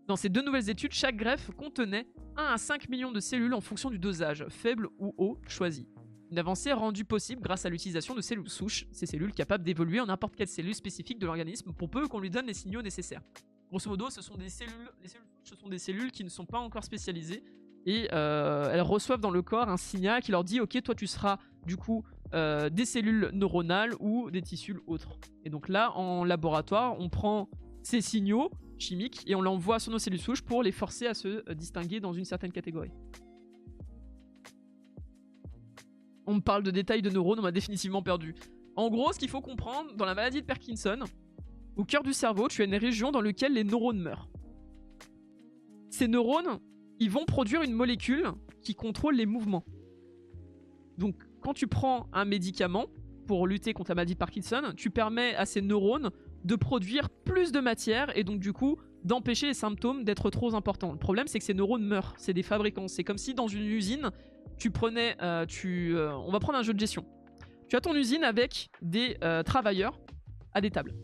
Dans ces 2 nouvelles études, chaque greffe contenait 1 à 5 millions de cellules en fonction du dosage, faible ou haut, choisi. Une avancée rendue possible grâce à l'utilisation de cellules souches, ces cellules capables d'évoluer en n'importe quelle cellule spécifique de l'organisme pour peu qu'on lui donne les signaux nécessaires. Grosso modo, ce sont des cellules, les cellules souches, ce sont des cellules qui ne sont pas encore spécialisées et elles reçoivent dans le corps un signal qui leur dit « Ok, toi tu seras du coup des cellules neuronales ou des tissus autres. » Et donc là, en laboratoire, on prend ces signaux chimiques et on l'envoie sur nos cellules souches pour les forcer à se distinguer dans une certaine catégorie. On me parle de détails de neurones, on m'a définitivement perdu. En gros, ce qu'il faut comprendre, dans la maladie de Parkinson, au cœur du cerveau, tu as une région dans laquelle les neurones meurent. Ces neurones, ils vont produire une molécule qui contrôle les mouvements. Donc, quand tu prends un médicament pour lutter contre la maladie de Parkinson, tu permets à ces neurones de produire plus de matière et donc du coup d'empêcher les symptômes d'être trop importants. Le problème, c'est que ces neurones meurent, c'est des fabricants. C'est comme si dans une usine, tu prenais... on va prendre un jeu de gestion. Tu as ton usine avec des travailleurs à des tables.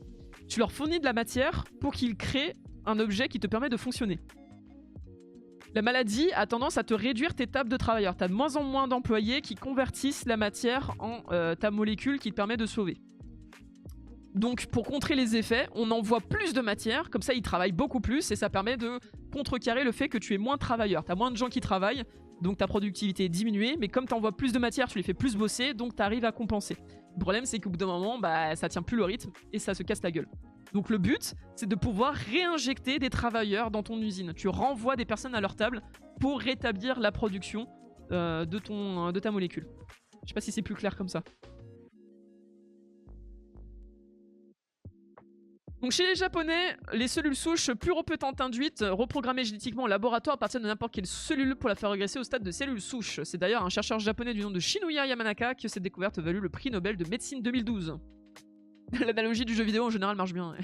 Tu leur fournis de la matière pour qu'ils créent un objet qui te permet de fonctionner. La maladie a tendance à te réduire tes tables de travailleurs. Tu as de moins en moins d'employés qui convertissent la matière en ta molécule qui te permet de sauver. Donc pour contrer les effets, on envoie plus de matière, comme ça ils travaillent beaucoup plus et ça permet de contrecarrer le fait que tu aies moins de travailleurs. Tu as moins de gens qui travaillent, donc ta productivité est diminuée, mais comme tu envoies plus de matière, tu les fais plus bosser, donc tu arrives à compenser. Le problème c'est qu'au bout d'un moment, ça tient plus le rythme et ça se casse la gueule. Donc le but, c'est de pouvoir réinjecter des travailleurs dans ton usine. Tu renvoies des personnes à leur table pour rétablir la production de ta molécule. Je sais pas si c'est plus clair comme ça. Donc chez les Japonais, les cellules souches pluripotentes induites, reprogrammées génétiquement au laboratoire à partir de n'importe quelle cellule pour la faire régresser au stade de cellules souches. C'est d'ailleurs un chercheur japonais du nom de Shinuya Yamanaka que cette découverte valut le prix Nobel de médecine 2012. L'analogie du jeu vidéo en général marche bien.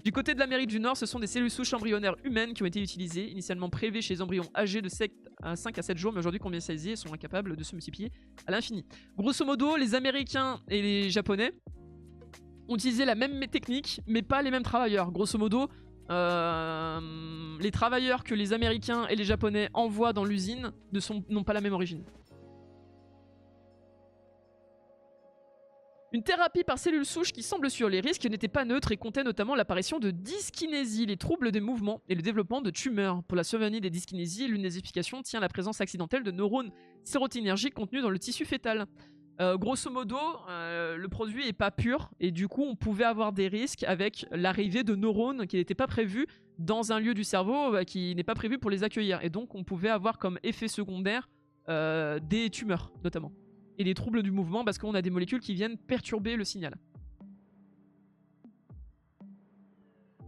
Du côté de l'Amérique du Nord, ce sont des cellules souches embryonnaires humaines qui ont été utilisées, initialement prélevées chez les embryons âgés de 5 à 7 jours, mais aujourd'hui commercialisées et sont incapables de se multiplier à l'infini. Grosso modo, les Américains et les Japonais ont utilisé la même technique, mais pas les mêmes travailleurs. Grosso modo, les travailleurs que les Américains et les Japonais envoient dans l'usine n'ont pas la même origine. Une thérapie par cellules souches qui semble sur les risques n'était pas neutre et comptait notamment l'apparition de dyskinésie, les troubles des mouvements et le développement de tumeurs. Pour la survenue des dyskinésies, l'une des explications tient à la présence accidentelle de neurones sérotonergiques contenus dans le tissu fœtal. Grosso modo, le produit est pas pur et du coup on pouvait avoir des risques avec l'arrivée de neurones qui n'étaient pas prévus dans un lieu du cerveau qui n'est pas prévu pour les accueillir. Et donc on pouvait avoir comme effet secondaire des tumeurs notamment. Et des troubles du mouvement parce qu'on a des molécules qui viennent perturber le signal.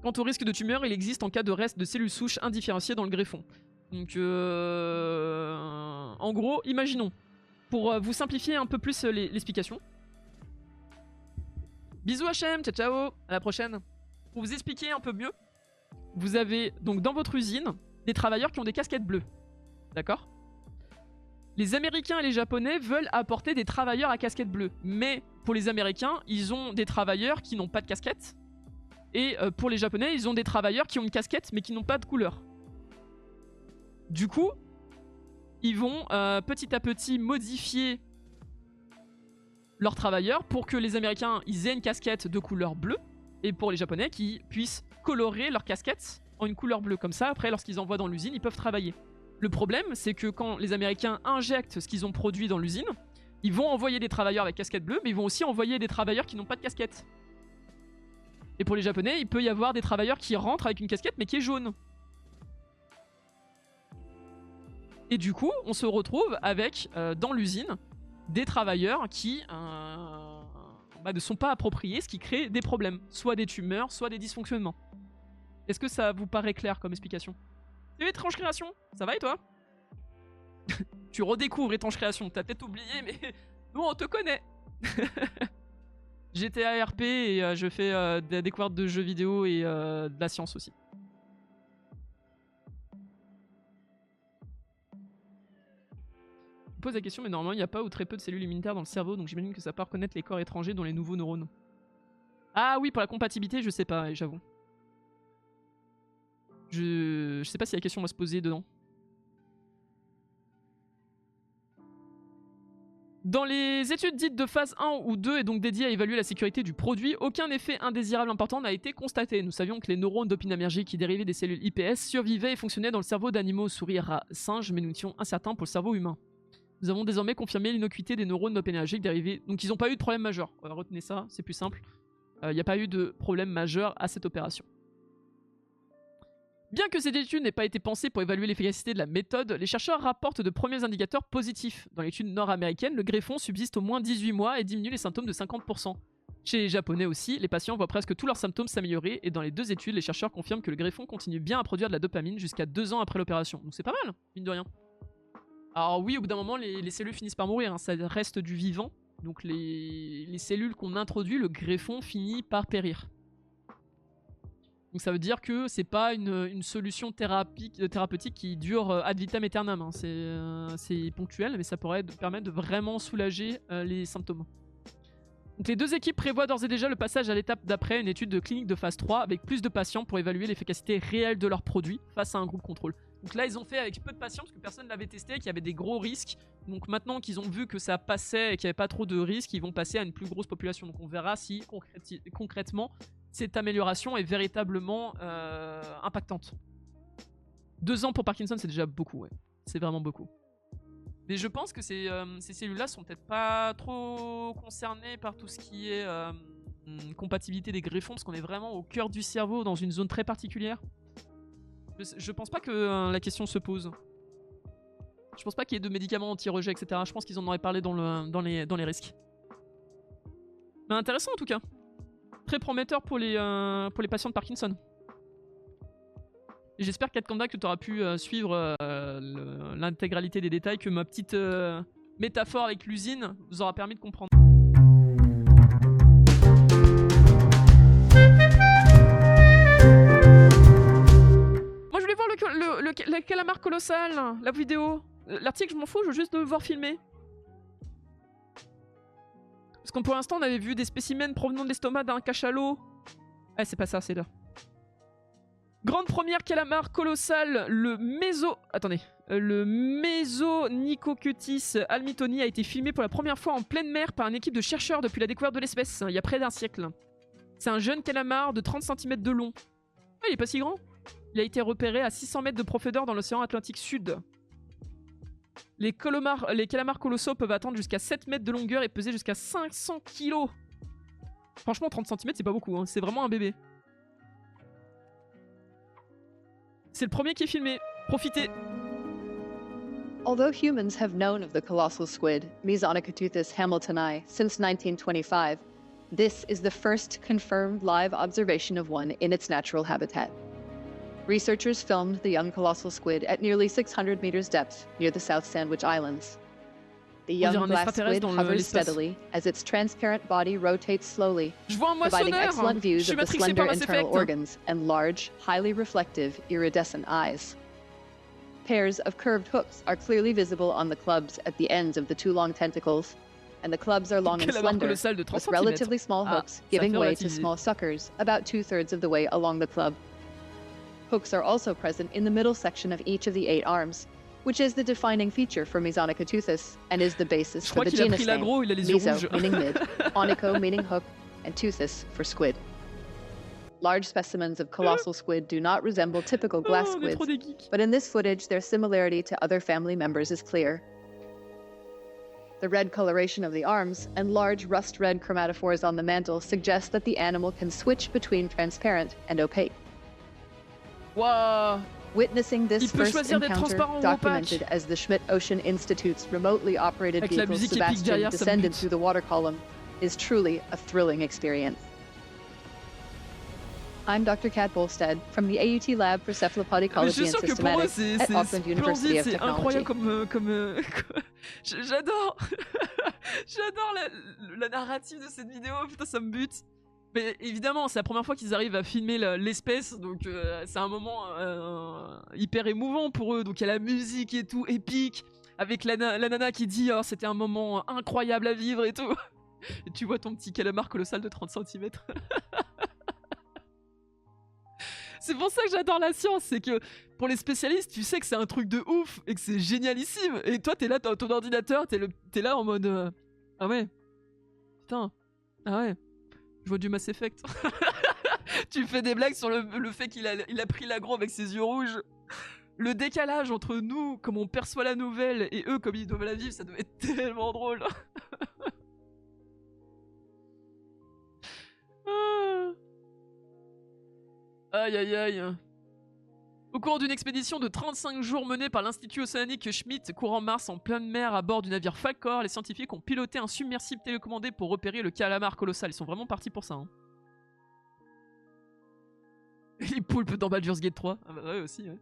Quant au risque de tumeur, il existe en cas de reste de cellules souches indifférenciées dans le greffon. Donc en gros, imaginons, pour vous simplifier un peu plus l'explication. Bisous HM, ciao ciao, à la prochaine. Pour vous expliquer un peu mieux, vous avez donc dans votre usine des travailleurs qui ont des casquettes bleues. D'accord ? Les Américains et les Japonais veulent apporter des travailleurs à casquette bleue. Mais pour les Américains, ils ont des travailleurs qui n'ont pas de casquette. Et pour les Japonais, ils ont des travailleurs qui ont une casquette mais qui n'ont pas de couleur. Du coup, ils vont petit à petit modifier leurs travailleurs pour que les Américains ils aient une casquette de couleur bleue. Et pour les Japonais, qui puissent colorer leur casquette en une couleur bleue. Comme ça, après, lorsqu'ils envoient dans l'usine, ils peuvent travailler. Le problème, c'est que quand les Américains injectent ce qu'ils ont produit dans l'usine, ils vont envoyer des travailleurs avec casquette bleue, mais ils vont aussi envoyer des travailleurs qui n'ont pas de casquette. Et pour les Japonais, il peut y avoir des travailleurs qui rentrent avec une casquette, mais qui est jaune. Et du coup, on se retrouve avec, dans l'usine, des travailleurs qui ne sont pas appropriés, ce qui crée des problèmes. Soit des tumeurs, soit des dysfonctionnements. Est-ce que ça vous paraît clair comme explication ? Étrange Création, ça va et toi? Tu redécouvres Étrange Création, t'as peut-être oublié, mais nous on te connaît. GTA RP et je fais de la découverte de jeux vidéo et de la science aussi. Je pose la question, mais normalement il n'y a pas ou très peu de cellules immunitaires dans le cerveau, donc j'imagine que ça peut reconnaître les corps étrangers dont les nouveaux neurones. Ah oui, pour la compatibilité, je sais pas, j'avoue. Je sais pas si la question va se poser dedans. Dans les études dites de phase 1 ou 2 et donc dédiées à évaluer la sécurité du produit, aucun effet indésirable important n'a été constaté. Nous savions que les neurones dopaminergiques qui dérivaient des cellules IPS survivaient et fonctionnaient dans le cerveau d'animaux, souris, rats, singes, mais nous étions incertains pour le cerveau humain. Nous avons désormais confirmé l'innocuité des neurones dopaminergiques dérivés. Donc ils n'ont pas eu de problème majeur. Retenez ça, c'est plus simple. Il n'y a pas eu de problème majeur à cette opération. Bien que cette étude n'ait pas été pensée pour évaluer l'efficacité de la méthode, les chercheurs rapportent de premiers indicateurs positifs. Dans l'étude nord-américaine, le greffon subsiste au moins 18 mois et diminue les symptômes de 50%. Chez les Japonais aussi, les patients voient presque tous leurs symptômes s'améliorer et dans les 2 études, les chercheurs confirment que le greffon continue bien à produire de la dopamine jusqu'à 2 ans après l'opération. Donc c'est pas mal, mine de rien. Alors oui, au bout d'un moment, les cellules finissent par mourir, hein, ça reste du vivant. Donc les cellules qu'on introduit, le greffon finit par périr. Donc ça veut dire que c'est pas une solution thérapeutique qui dure ad vitam aeternam. Hein. C'est ponctuel, mais ça pourrait permettre de vraiment soulager les symptômes. Donc les 2 équipes prévoient d'ores et déjà le passage à l'étape d'après, une étude de clinique de phase 3 avec plus de patients pour évaluer l'efficacité réelle de leurs produits face à un groupe contrôle. Donc là, ils ont fait avec peu de patients parce que personne ne l'avait testé et qu'il y avait des gros risques. Donc maintenant qu'ils ont vu que ça passait et qu'il n'y avait pas trop de risques, ils vont passer à une plus grosse population. Donc on verra si concrètement cette amélioration est véritablement impactante. 2 ans pour Parkinson, c'est déjà beaucoup, ouais. C'est vraiment beaucoup. Mais je pense que ces cellules-là sont peut-être pas trop concernées par tout ce qui est compatibilité des greffons, parce qu'on est vraiment au cœur du cerveau, dans une zone très particulière. Je pense pas que la question se pose. Je pense pas qu'il y ait de médicaments anti-rejet, etc. Je pense qu'ils en auraient parlé dans les risques. Mais intéressant en tout cas. Très prometteur pour les patients de Parkinson. Et j'espère qu'Atcanda que tu auras pu suivre l'intégralité des détails, que ma petite métaphore avec l'usine vous aura permis de comprendre. Moi je voulais voir le calamar colossal, la vidéo. L'article je m'en fous, je veux juste le voir filmer. Parce que pour l'instant on avait vu des spécimens provenant de l'estomac d'un cachalot. Ah c'est pas ça, c'est là. Grande première calamar colossal, le Mesonychocutis almitoni a été filmé pour la première fois en pleine mer par une équipe de chercheurs depuis la découverte de l'espèce, il y a près d'1 siècle. C'est un jeune calamar de 30 cm de long. Ah, il est pas si grand. Il a été repéré à 600 mètres de profondeur dans l'océan Atlantique Sud. Les calamars colossaux peuvent atteindre jusqu'à 7 mètres de longueur et peser jusqu'à 500 kg. Franchement, 30 cm, c'est pas beaucoup, hein. C'est vraiment un bébé. C'est le premier qui est filmé. Profitez. Although humans have known of the colossal squid, Mesonychocutis hamiltoni, since 1925, this is the first confirmed live observation of one in its natural habitat. Researchers filmed the young colossal squid at nearly 600 meters depth near the South Sandwich Islands. The young glass squid hovers steadily as its transparent body rotates slowly, providing excellent views of the slender internal organs and large, highly reflective, iridescent eyes. Pairs of curved hooks are clearly visible on the clubs at the ends of the 2 long tentacles, and the clubs are long and slender, with relatively small hooks giving way to small suckers about 2/3 of the way along the club. Hooks are also present in the middle section of each of the 8 arms, which is the defining feature for Mesonychocutis and is the basis for the genus name. Meso meaning mid, onycho meaning hook, and tuthis for squid. Large specimens of colossal squid do not resemble typical glass squids, but in this footage their similarity to other family members is clear. The red coloration of the arms and large rust-red chromatophores on the mantle suggest that the animal can switch between transparent and opaque. Wow. Witnessing this first encounter, documented as the Schmidt Ocean Institute's remotely operated vehicle Sebastian descended through the water column, is truly a thrilling experience. I'm Dr. Kat Bolstead from the AUT Lab for Cephalopod Ecology and Systematics at Auckland University of Technology. J'adore. J'adore la narrative de cette vidéo, putain ça me bute. Mais évidemment, c'est la première fois qu'ils arrivent à filmer l'espèce, donc c'est un moment hyper émouvant pour eux. Donc il y a la musique et tout, épique, avec la nana qui dit oh, c'était un moment incroyable à vivre et tout. Et tu vois ton petit calamar colossal de 30 cm. C'est pour ça que j'adore la science, c'est que pour les spécialistes, tu sais que c'est un truc de ouf et que c'est génialissime. Et toi, t'es là, t'as ton ordinateur, t'es là en mode ah ouais, putain, ah ouais, je vois du Mass Effect. Tu fais des blagues sur le fait qu'il a pris l'aggro avec ses yeux rouges. Le décalage entre nous, comme on perçoit la nouvelle, et eux, comme ils doivent la vivre, ça doit être tellement drôle. Aïe aïe aïe. Au cours d'une expédition de 35 jours menée par l'Institut océanique Schmidt, courant Mars en pleine mer à bord du navire Falkor, les scientifiques ont piloté un submersible télécommandé pour repérer le calamar colossal. Ils sont vraiment partis pour ça. Hein. Les poulpes dans Baldur's Gate 3. Ah bah ouais aussi, ouais.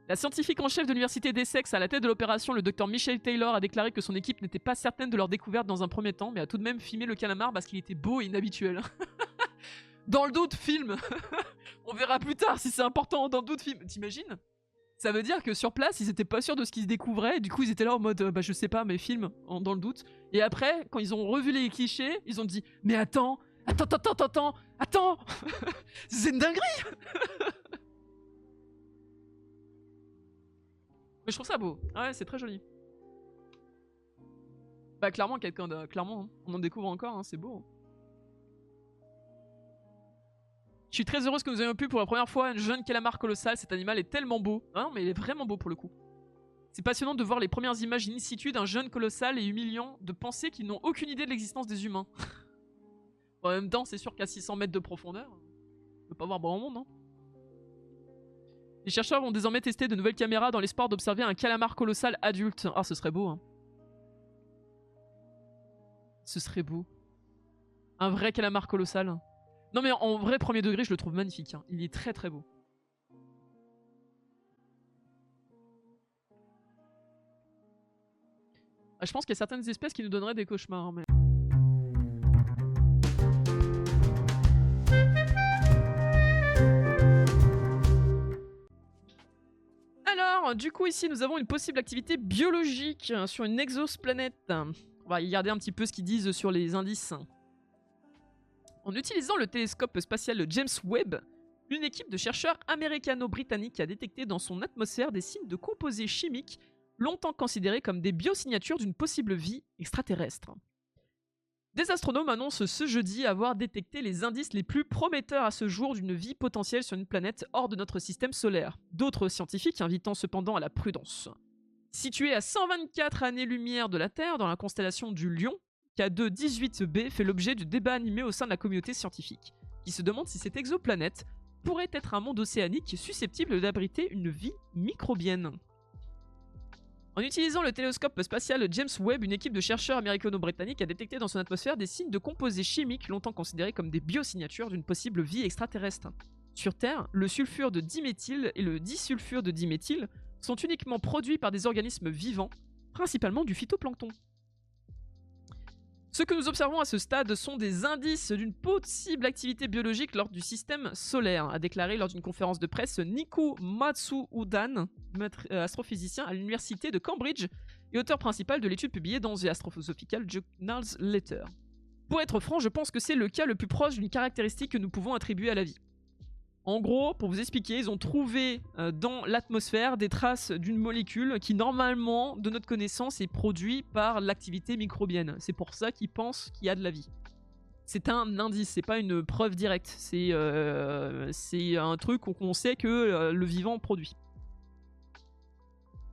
La scientifique en chef de l'université d'Essex à la tête de l'opération, le docteur Michel Taylor, a déclaré que son équipe n'était pas certaine de leur découverte dans un premier temps, mais a tout de même filmé le calamar parce qu'il était beau et inhabituel. Dans le doute, film. On verra plus tard si c'est important. Dans le doute, film. T'imagines? Ça veut dire que sur place, ils étaient pas sûrs de ce qu'ils découvraient. Du coup, ils étaient là en mode, bah je sais pas, mais film, dans le doute. Et après, quand ils ont revu les clichés, ils ont dit, mais attends, c'est une dinguerie. Mais je trouve ça beau. Ouais, c'est très joli. Bah clairement, quelqu'un de... Clairement, hein. On en découvre encore, hein, c'est beau. Je suis très heureuse que nous ayons pu pour la première fois un jeune calamar colossal. Cet animal est tellement beau. Ah non, mais il est vraiment beau pour le coup. C'est passionnant de voir les premières images in situ d'un jeune colossal et humiliant de penser qu'ils n'ont aucune idée de l'existence des humains. En même temps, c'est sûr qu'à 600 mètres de profondeur, on peut pas voir grand monde, hein. Les chercheurs vont désormais tester de nouvelles caméras dans l'espoir d'observer un calamar colossal adulte. Ah, ce serait beau, hein. Ce serait beau. Un vrai calamar colossal. Non mais en vrai, premier degré, je le trouve magnifique. Hein. Il est très très beau. Ah, je pense qu'il y a certaines espèces qui nous donneraient des cauchemars. Mais... Alors, du coup, ici, nous avons une possible activité biologique sur une exoplanète. On va regarder un petit peu ce qu'ils disent sur les indices. En utilisant le télescope spatial James Webb, une équipe de chercheurs américano-britanniques a détecté dans son atmosphère des signes de composés chimiques longtemps considérés comme des biosignatures d'une possible vie extraterrestre. Des astronomes annoncent ce jeudi avoir détecté les indices les plus prometteurs à ce jour d'une vie potentielle sur une planète hors de notre système solaire, d'autres scientifiques invitant cependant à la prudence. Située à 124 années-lumière de la Terre dans la constellation du Lion, K2-18b fait l'objet du débat animé au sein de la communauté scientifique, qui se demande si cette exoplanète pourrait être un monde océanique susceptible d'abriter une vie microbienne. En utilisant le télescope spatial James Webb, une équipe de chercheurs américano-britanniques a détecté dans son atmosphère des signes de composés chimiques longtemps considérés comme des biosignatures d'une possible vie extraterrestre. Sur Terre, le sulfure de diméthyle et le disulfure de diméthyle sont uniquement produits par des organismes vivants, principalement du phytoplancton. Ce que nous observons à ce stade sont des indices d'une possible activité biologique lors du système solaire, a déclaré lors d'une conférence de presse Niku Matsuudan, astrophysicien à l'université de Cambridge et auteur principal de l'étude publiée dans The Astrophysical Journals Letter. Pour être franc, je pense que c'est le cas le plus proche d'une caractéristique que nous pouvons attribuer à la vie. En gros, pour vous expliquer, ils ont trouvé dans l'atmosphère des traces d'une molécule qui, normalement, de notre connaissance, est produite par l'activité microbienne. C'est pour ça qu'ils pensent qu'il y a de la vie. C'est un indice, c'est pas une preuve directe. C'est un truc qu'on sait que le vivant produit.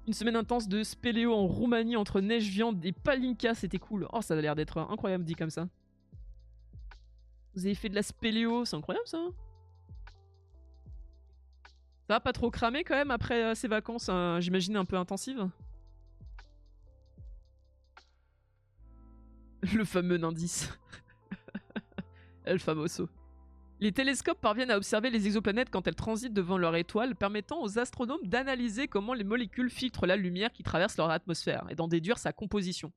Une semaine intense de spéléo en Roumanie entre neige, viande et palinka, c'était cool. Oh, ça a l'air d'être incroyable dit comme ça. Vous avez fait de la spéléo, c'est incroyable ça. Ça va pas trop cramer quand même après ces vacances, j'imagine un peu intensives. Le fameux indice. El famoso. Les télescopes parviennent à observer les exoplanètes quand elles transitent devant leur étoile, permettant aux astronomes d'analyser comment les molécules filtrent la lumière qui traverse leur atmosphère et d'en déduire sa composition.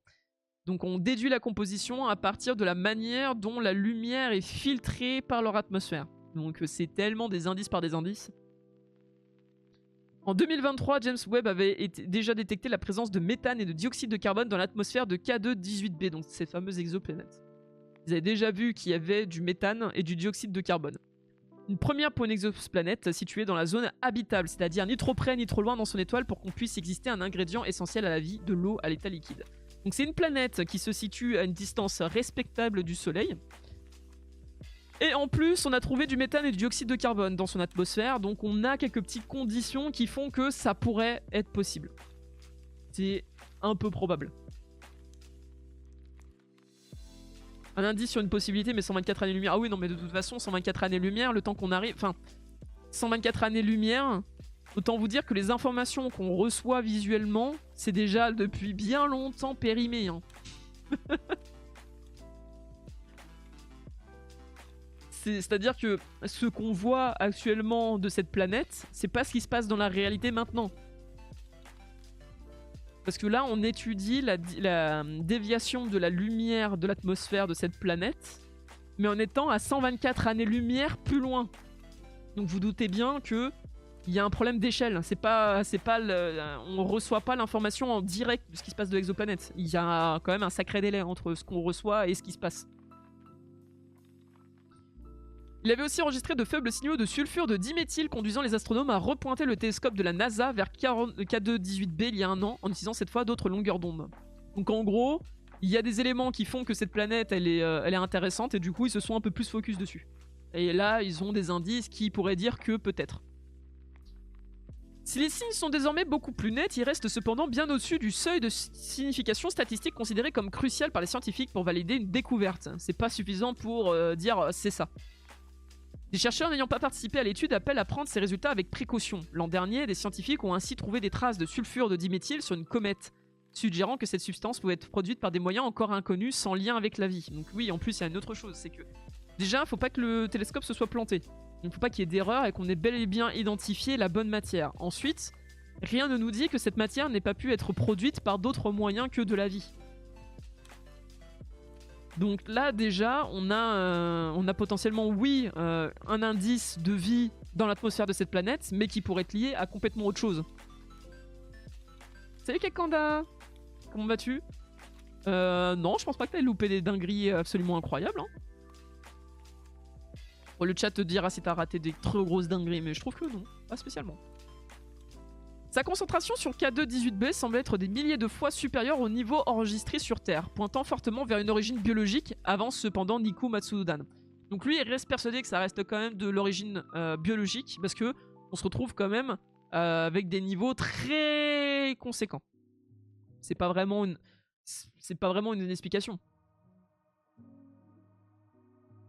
Donc on déduit la composition à partir de la manière dont la lumière est filtrée par leur atmosphère. Donc c'est tellement des indices par des indices. En 2023, James Webb avait déjà détecté la présence de méthane et de dioxyde de carbone dans l'atmosphère de K2-18b, donc cette fameuse exoplanète. Ils avaient déjà vu qu'il y avait du méthane et du dioxyde de carbone. Une première pour une exoplanète située dans la zone habitable, c'est-à-dire ni trop près ni trop loin dans son étoile pour qu'on puisse exister un ingrédient essentiel à la vie, de l'eau à l'état liquide. Donc c'est une planète qui se situe à une distance respectable du Soleil. Et en plus, on a trouvé du méthane et du dioxyde de carbone dans son atmosphère, donc on a quelques petites conditions qui font que ça pourrait être possible. C'est un peu probable. Un indice sur une possibilité, mais 124 années-lumière. Ah oui, non, mais de toute façon, 124 années-lumière, le temps qu'on arrive... Enfin, 124 années-lumière, autant vous dire que les informations qu'on reçoit visuellement, c'est déjà depuis bien longtemps périmé. Hein. C'est-à-dire que ce qu'on voit actuellement de cette planète, c'est pas ce qui se passe dans la réalité maintenant. Parce que là, on étudie la déviation de la lumière de l'atmosphère de cette planète, mais en étant à 124 années-lumière plus loin. Donc vous doutez bien que il y a un problème d'échelle. On reçoit pas l'information en direct de ce qui se passe de l'exoplanète. Il y a quand même un sacré délai entre ce qu'on reçoit et ce qui se passe. Il avait aussi enregistré de faibles signaux de sulfure de diméthyle, conduisant les astronomes à repointer le télescope de la NASA vers K2-18b il y a un an, en utilisant cette fois d'autres longueurs d'onde. Donc en gros, il y a des éléments qui font que cette planète elle est intéressante, et du coup ils se sont un peu plus focus dessus. Et là, ils ont des indices qui pourraient dire que peut-être. Si les signes sont désormais beaucoup plus nets, ils restent cependant bien au-dessus du seuil de signification statistique considéré comme crucial par les scientifiques pour valider une découverte. C'est pas suffisant pour dire c'est ça. Les chercheurs n'ayant pas participé à l'étude appellent à prendre ces résultats avec précaution. L'an dernier, des scientifiques ont ainsi trouvé des traces de sulfure de diméthyle sur une comète, suggérant que cette substance pouvait être produite par des moyens encore inconnus sans lien avec la vie. Donc oui, en plus, il y a une autre chose, c'est que déjà, il ne faut pas que le télescope se soit planté. Il ne faut pas qu'il y ait d'erreur et qu'on ait bel et bien identifié la bonne matière. Ensuite, rien ne nous dit que cette matière n'ait pas pu être produite par d'autres moyens que de la vie. Donc là déjà, on a potentiellement, oui, un indice de vie dans l'atmosphère de cette planète, mais qui pourrait être lié à complètement autre chose. Salut Kekanda! Comment vas-tu? Non, je pense pas que t'aies loupé des dingueries absolument incroyables. Hein. Bon, le chat te dira si t'as raté des trop grosses dingueries, mais je trouve que non, pas spécialement. Sa concentration sur K2-18b semble être des milliers de fois supérieure au niveau enregistré sur Terre, pointant fortement vers une origine biologique, avance cependant Niku Matsudan. Donc lui, il reste persuadé que ça reste quand même de l'origine biologique, parce que on se retrouve quand même avec des niveaux très conséquents. C'est pas vraiment une explication.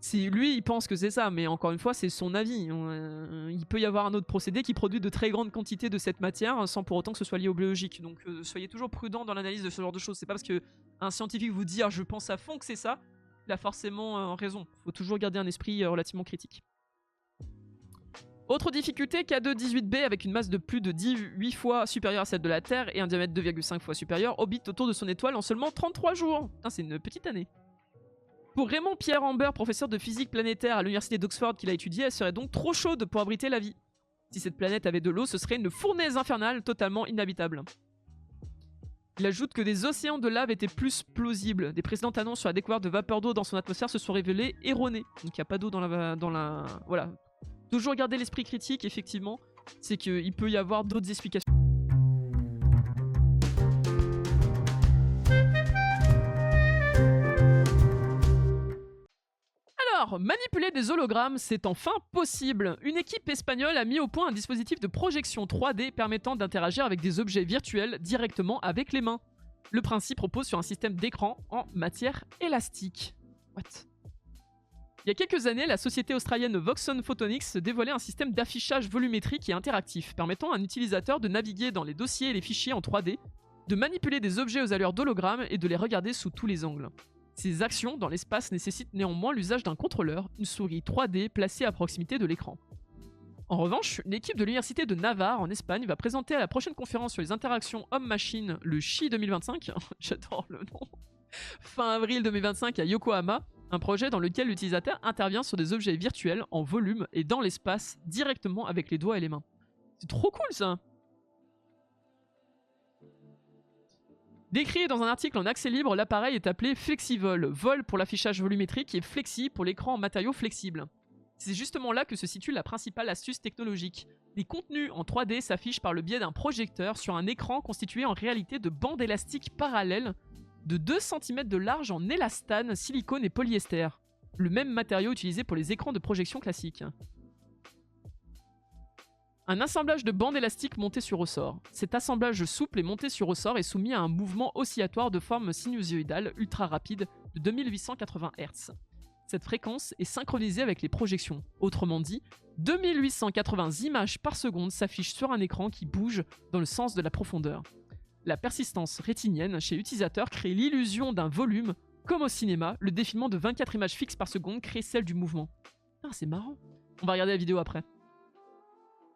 Si lui, il pense que c'est ça, mais encore une fois, c'est son avis. Il peut y avoir un autre procédé qui produit de très grandes quantités de cette matière sans pour autant que ce soit lié au biologique. Donc soyez toujours prudent dans l'analyse de ce genre de choses. C'est pas parce qu'un scientifique vous dit « je pense à fond que c'est ça », il a forcément raison. Il faut toujours garder un esprit relativement critique. Autre difficulté, K2-18b, avec une masse de plus de 18 fois supérieure à celle de la Terre et un diamètre 2,5 fois supérieur, orbite autour de son étoile en seulement 33 jours. Putain, c'est une petite année. Pour Raymond Pierre Amber, professeur de physique planétaire à l'université d'Oxford qui l'a étudiée, elle serait donc trop chaude pour abriter la vie. Si cette planète avait de l'eau, ce serait une fournaise infernale totalement inhabitable. Il ajoute que des océans de lave étaient plus plausibles. Des précédentes annonces sur la découverte de vapeur d'eau dans son atmosphère se sont révélées erronées. Donc il n'y a pas d'eau dans la... Voilà. Toujours garder l'esprit critique, effectivement. C'est qu'il peut y avoir d'autres explications. Alors, manipuler des hologrammes, c'est enfin possible. Une équipe espagnole a mis au point un dispositif de projection 3D permettant d'interagir avec des objets virtuels directement avec les mains. Le principe repose sur un système d'écran en matière élastique. What? Il y a quelques années, la société australienne Voxon Photonics dévoilait un système d'affichage volumétrique et interactif permettant à un utilisateur de naviguer dans les dossiers et les fichiers en 3D, de manipuler des objets aux allures d'hologrammes et de les regarder sous tous les angles. Ces actions dans l'espace nécessitent néanmoins l'usage d'un contrôleur, une souris 3D placée à proximité de l'écran. En revanche, l'équipe de l'université de Navarre en Espagne va présenter à la prochaine conférence sur les interactions homme-machine, le SHI 2025, j'adore le nom, fin avril 2025 à Yokohama, un projet dans lequel l'utilisateur intervient sur des objets virtuels en volume et dans l'espace directement avec les doigts et les mains. C'est trop cool ça! Décrit dans un article en accès libre, l'appareil est appelé FlexiVol, vol pour l'affichage volumétrique et flexi pour l'écran en matériaux flexibles. C'est justement là que se situe la principale astuce technologique. Les contenus en 3D s'affichent par le biais d'un projecteur sur un écran constitué en réalité de bandes élastiques parallèles de 2 cm de large en élastane, silicone et polyester, le même matériau utilisé pour les écrans de projection classiques. Un assemblage de bandes élastiques montées sur ressort. Cet assemblage souple et monté sur ressort est soumis à un mouvement oscillatoire de forme sinusoïdale ultra rapide de 2880 Hz. Cette fréquence est synchronisée avec les projections. Autrement dit, 2880 images par seconde s'affichent sur un écran qui bouge dans le sens de la profondeur. La persistance rétinienne chez l'utilisateur crée l'illusion d'un volume. Comme au cinéma, le défilement de 24 images fixes par seconde crée celle du mouvement. Ah, c'est marrant. On va regarder la vidéo après.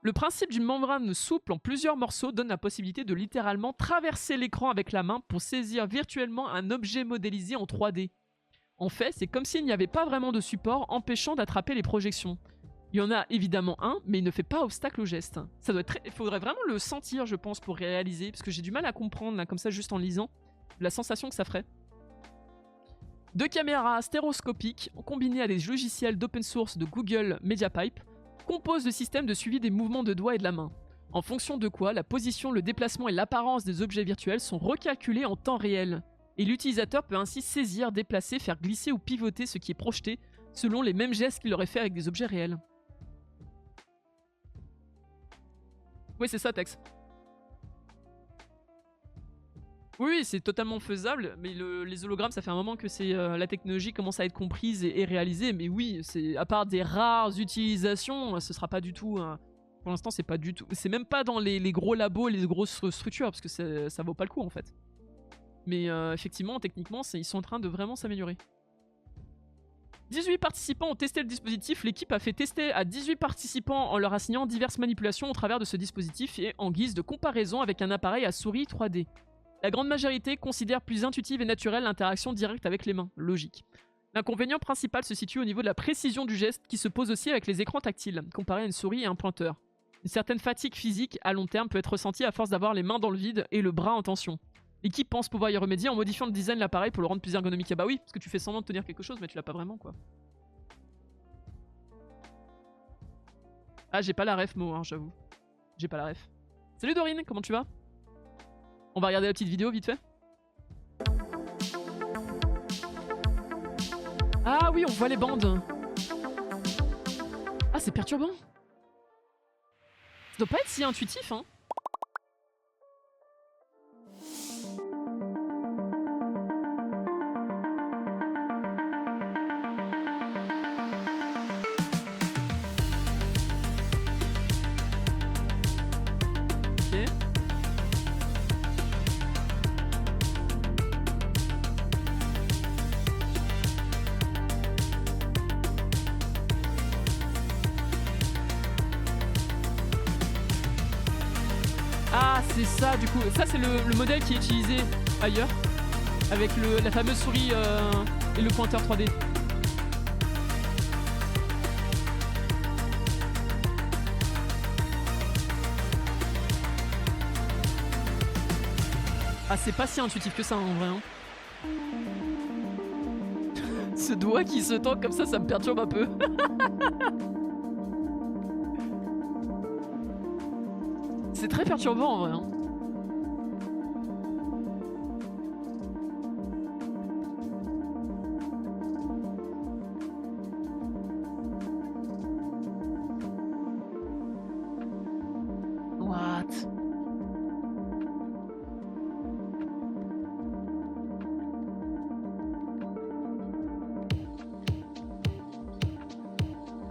Le principe d'une membrane souple en plusieurs morceaux donne la possibilité de littéralement traverser l'écran avec la main pour saisir virtuellement un objet modélisé en 3D. En fait, c'est comme s'il n'y avait pas vraiment de support empêchant d'attraper les projections. Il y en a évidemment un, mais il ne fait pas obstacle au geste. Ça doit être il faudrait vraiment le sentir, je pense, pour réaliser, parce que j'ai du mal à comprendre, là, comme ça, juste en lisant, la sensation que ça ferait. 2 caméras stéroscopiques, combinées à des logiciels d'open source de Google MediaPipe, composent le système de suivi des mouvements de doigts et de la main. En fonction de quoi, la position, le déplacement et l'apparence des objets virtuels sont recalculés en temps réel. Et l'utilisateur peut ainsi saisir, déplacer, faire glisser ou pivoter ce qui est projeté, selon les mêmes gestes qu'il aurait fait avec des objets réels. Oui, c'est ça, Tex. Oui, c'est totalement faisable, mais les hologrammes, ça fait un moment que la technologie commence à être comprise et réalisée, mais oui, à part des rares utilisations, ce sera pas du tout... pour l'instant, c'est pas du tout... C'est même pas dans les gros labos et les grosses structures, parce que ça vaut pas le coup, en fait. Mais effectivement, techniquement, ils sont en train de vraiment s'améliorer. 18 participants ont testé le dispositif. L'équipe a fait tester à 18 participants en leur assignant diverses manipulations au travers de ce dispositif et en guise de comparaison avec un appareil à souris 3D. La grande majorité considère plus intuitive et naturelle l'interaction directe avec les mains. Logique. L'inconvénient principal se situe au niveau de la précision du geste qui se pose aussi avec les écrans tactiles, comparé à une souris et un pointeur. Une certaine fatigue physique à long terme peut être ressentie à force d'avoir les mains dans le vide et le bras en tension. L'équipe pense pouvoir y remédier en modifiant le design de l'appareil pour le rendre plus ergonomique. Ah bah oui, parce que tu fais semblant de tenir quelque chose, mais tu l'as pas vraiment, quoi. Ah, j'ai pas la ref, Mo, hein, j'avoue. J'ai pas la ref. Salut Dorine, comment tu vas? On va regarder la petite vidéo, vite fait. Ah oui, on voit les bandes. Ah, c'est perturbant. Ça doit pas être si intuitif, hein. Ah, c'est ça, du coup. Ça, c'est le modèle qui est utilisé ailleurs, avec la fameuse souris et le pointeur 3D. Ah, c'est pas si intuitif que ça, en vrai. Hein. Ce doigt qui se tend comme ça me perturbe un peu. C'est très perturbant en vrai. Hein. What?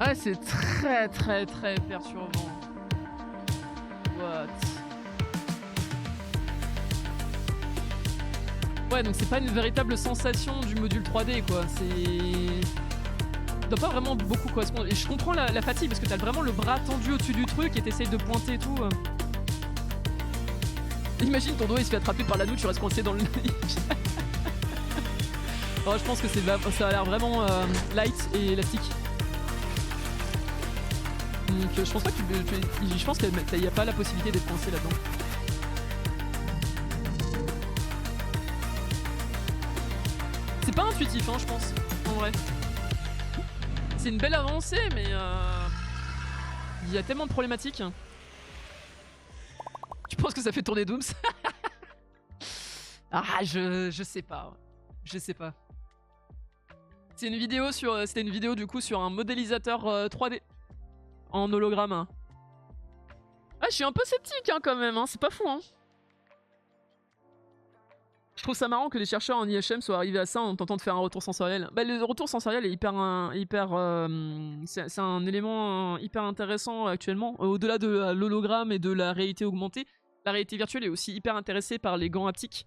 Ah, c'est très très très perturbant. What? Ouais, donc c'est pas une véritable sensation du module 3D, quoi. C'est... Ça doit pas vraiment beaucoup correspondre. Et je comprends la fatigue, parce que t'as vraiment le bras tendu au-dessus du truc et t'essayes de pointer et tout. Imagine ton doigt il se fait attraper par l'anneau, tu restes coincé dans le... Oh, je pense que ça a l'air vraiment light et élastique. Donc je pense pas que je pense qu'il n'y a pas la possibilité d'être coincé là-dedans. C'est pas intuitif, hein, je pense, en vrai. C'est une belle avancée, mais il y a tellement de problématiques. Tu penses que ça fait tourner Dooms? Ah, je sais pas. Je sais pas. C'est une vidéo sur... C'était une vidéo du coup sur un modélisateur 3D. En hologramme. Ah, je suis un peu sceptique hein, quand même, hein. C'est pas fou, hein. Je trouve ça marrant que les chercheurs en IHM soient arrivés à ça en tentant de faire un retour sensoriel. Bah, le retour sensoriel est c'est un élément hyper intéressant actuellement. Au-delà de l'hologramme et de la réalité augmentée, la réalité virtuelle est aussi hyper intéressée par les gants haptiques.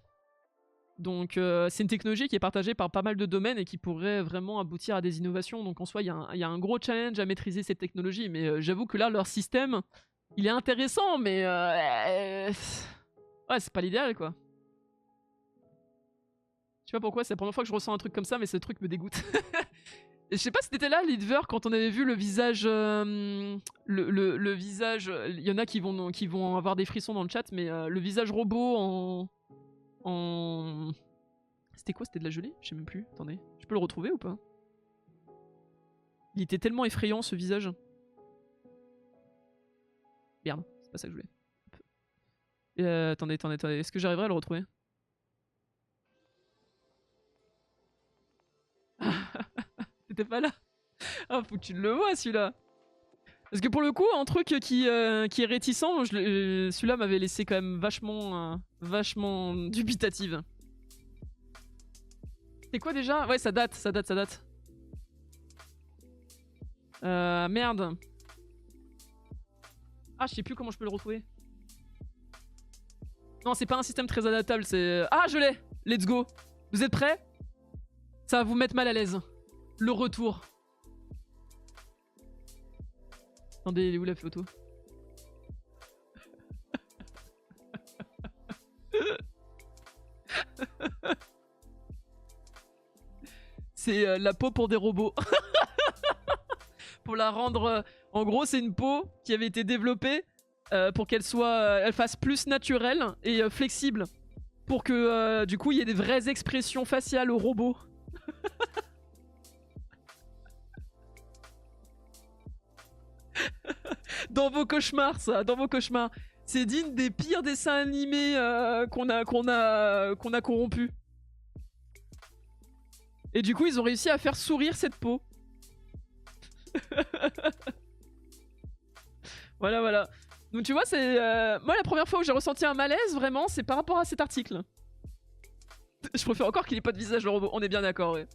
Donc c'est une technologie qui est partagée par pas mal de domaines et qui pourrait vraiment aboutir à des innovations. Donc en soi, il y a un gros challenge à maîtriser cette technologie. Mais j'avoue que là, leur système, il est intéressant, mais... ouais, c'est pas l'idéal, quoi. Je sais pas pourquoi, c'est la première fois que je ressens un truc comme ça, mais ce truc me dégoûte. Et je sais pas si t'étais là, Lidver, quand on avait vu le visage... le visage... Il y en a qui vont avoir des frissons dans le chat, mais le visage robot C'était quoi? C'était de la gelée? Je sais même plus. Attendez, je peux le retrouver ou pas? Il était tellement effrayant, ce visage. Merde, c'est pas ça que je voulais. Attendez. Est-ce que j'arriverai à le retrouver? T'étais pas là? Ah, faut que tu le vois, celui-là. Parce que pour le coup, un truc qui est réticent, celui-là m'avait laissé quand même vachement dubitative. C'est quoi déjà? Ouais, ça date. Merde. Ah, je sais plus comment je peux le retrouver. Non, c'est pas un système très adaptable, c'est... Ah, je l'ai! Let's go! Vous êtes prêts? Ça va vous mettre mal à l'aise. Le retour. Attendez, elle est où la photo? C'est la peau pour des robots. Pour la rendre... en gros, c'est une peau qui avait été développée pour qu'elle elle fasse plus naturelle et flexible. Pour que, du coup, il y ait des vraies expressions faciales aux robots. Dans vos cauchemars, ça, dans vos cauchemars. C'est digne des pires dessins animés qu'on a corrompus. Et du coup, ils ont réussi à faire sourire cette peau. Voilà. Donc tu vois, c'est... moi, la première fois où j'ai ressenti un malaise, vraiment, c'est par rapport à cet article. Je préfère encore qu'il ait pas de visage, le robot. On est bien d'accord, ouais.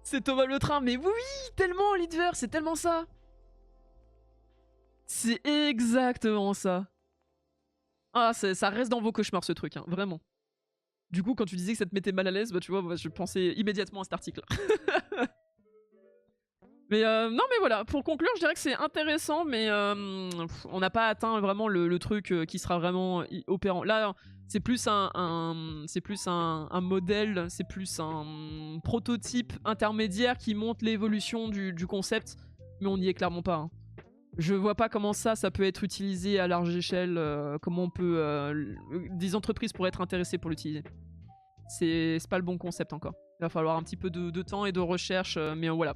C'est Thomas le train, mais oui, tellement, Lidver, c'est tellement ça. C'est exactement ça. Ah, ça reste dans vos cauchemars, ce truc, hein, vraiment. Du coup, quand tu disais que ça te mettait mal à l'aise, bah tu vois, je pensais immédiatement à cet article. Mais non, mais voilà, pour conclure, je dirais que c'est intéressant, mais on n'a pas atteint vraiment le truc qui sera vraiment opérant. Là, c'est plus un modèle, c'est plus un prototype intermédiaire qui montre l'évolution du concept, mais on n'y est clairement pas. Hein. Je vois pas comment ça peut être utilisé à large échelle, comment on peut... des entreprises pourraient être intéressées pour l'utiliser. C'est pas le bon concept encore. Il va falloir un petit peu de temps et de recherche, mais voilà.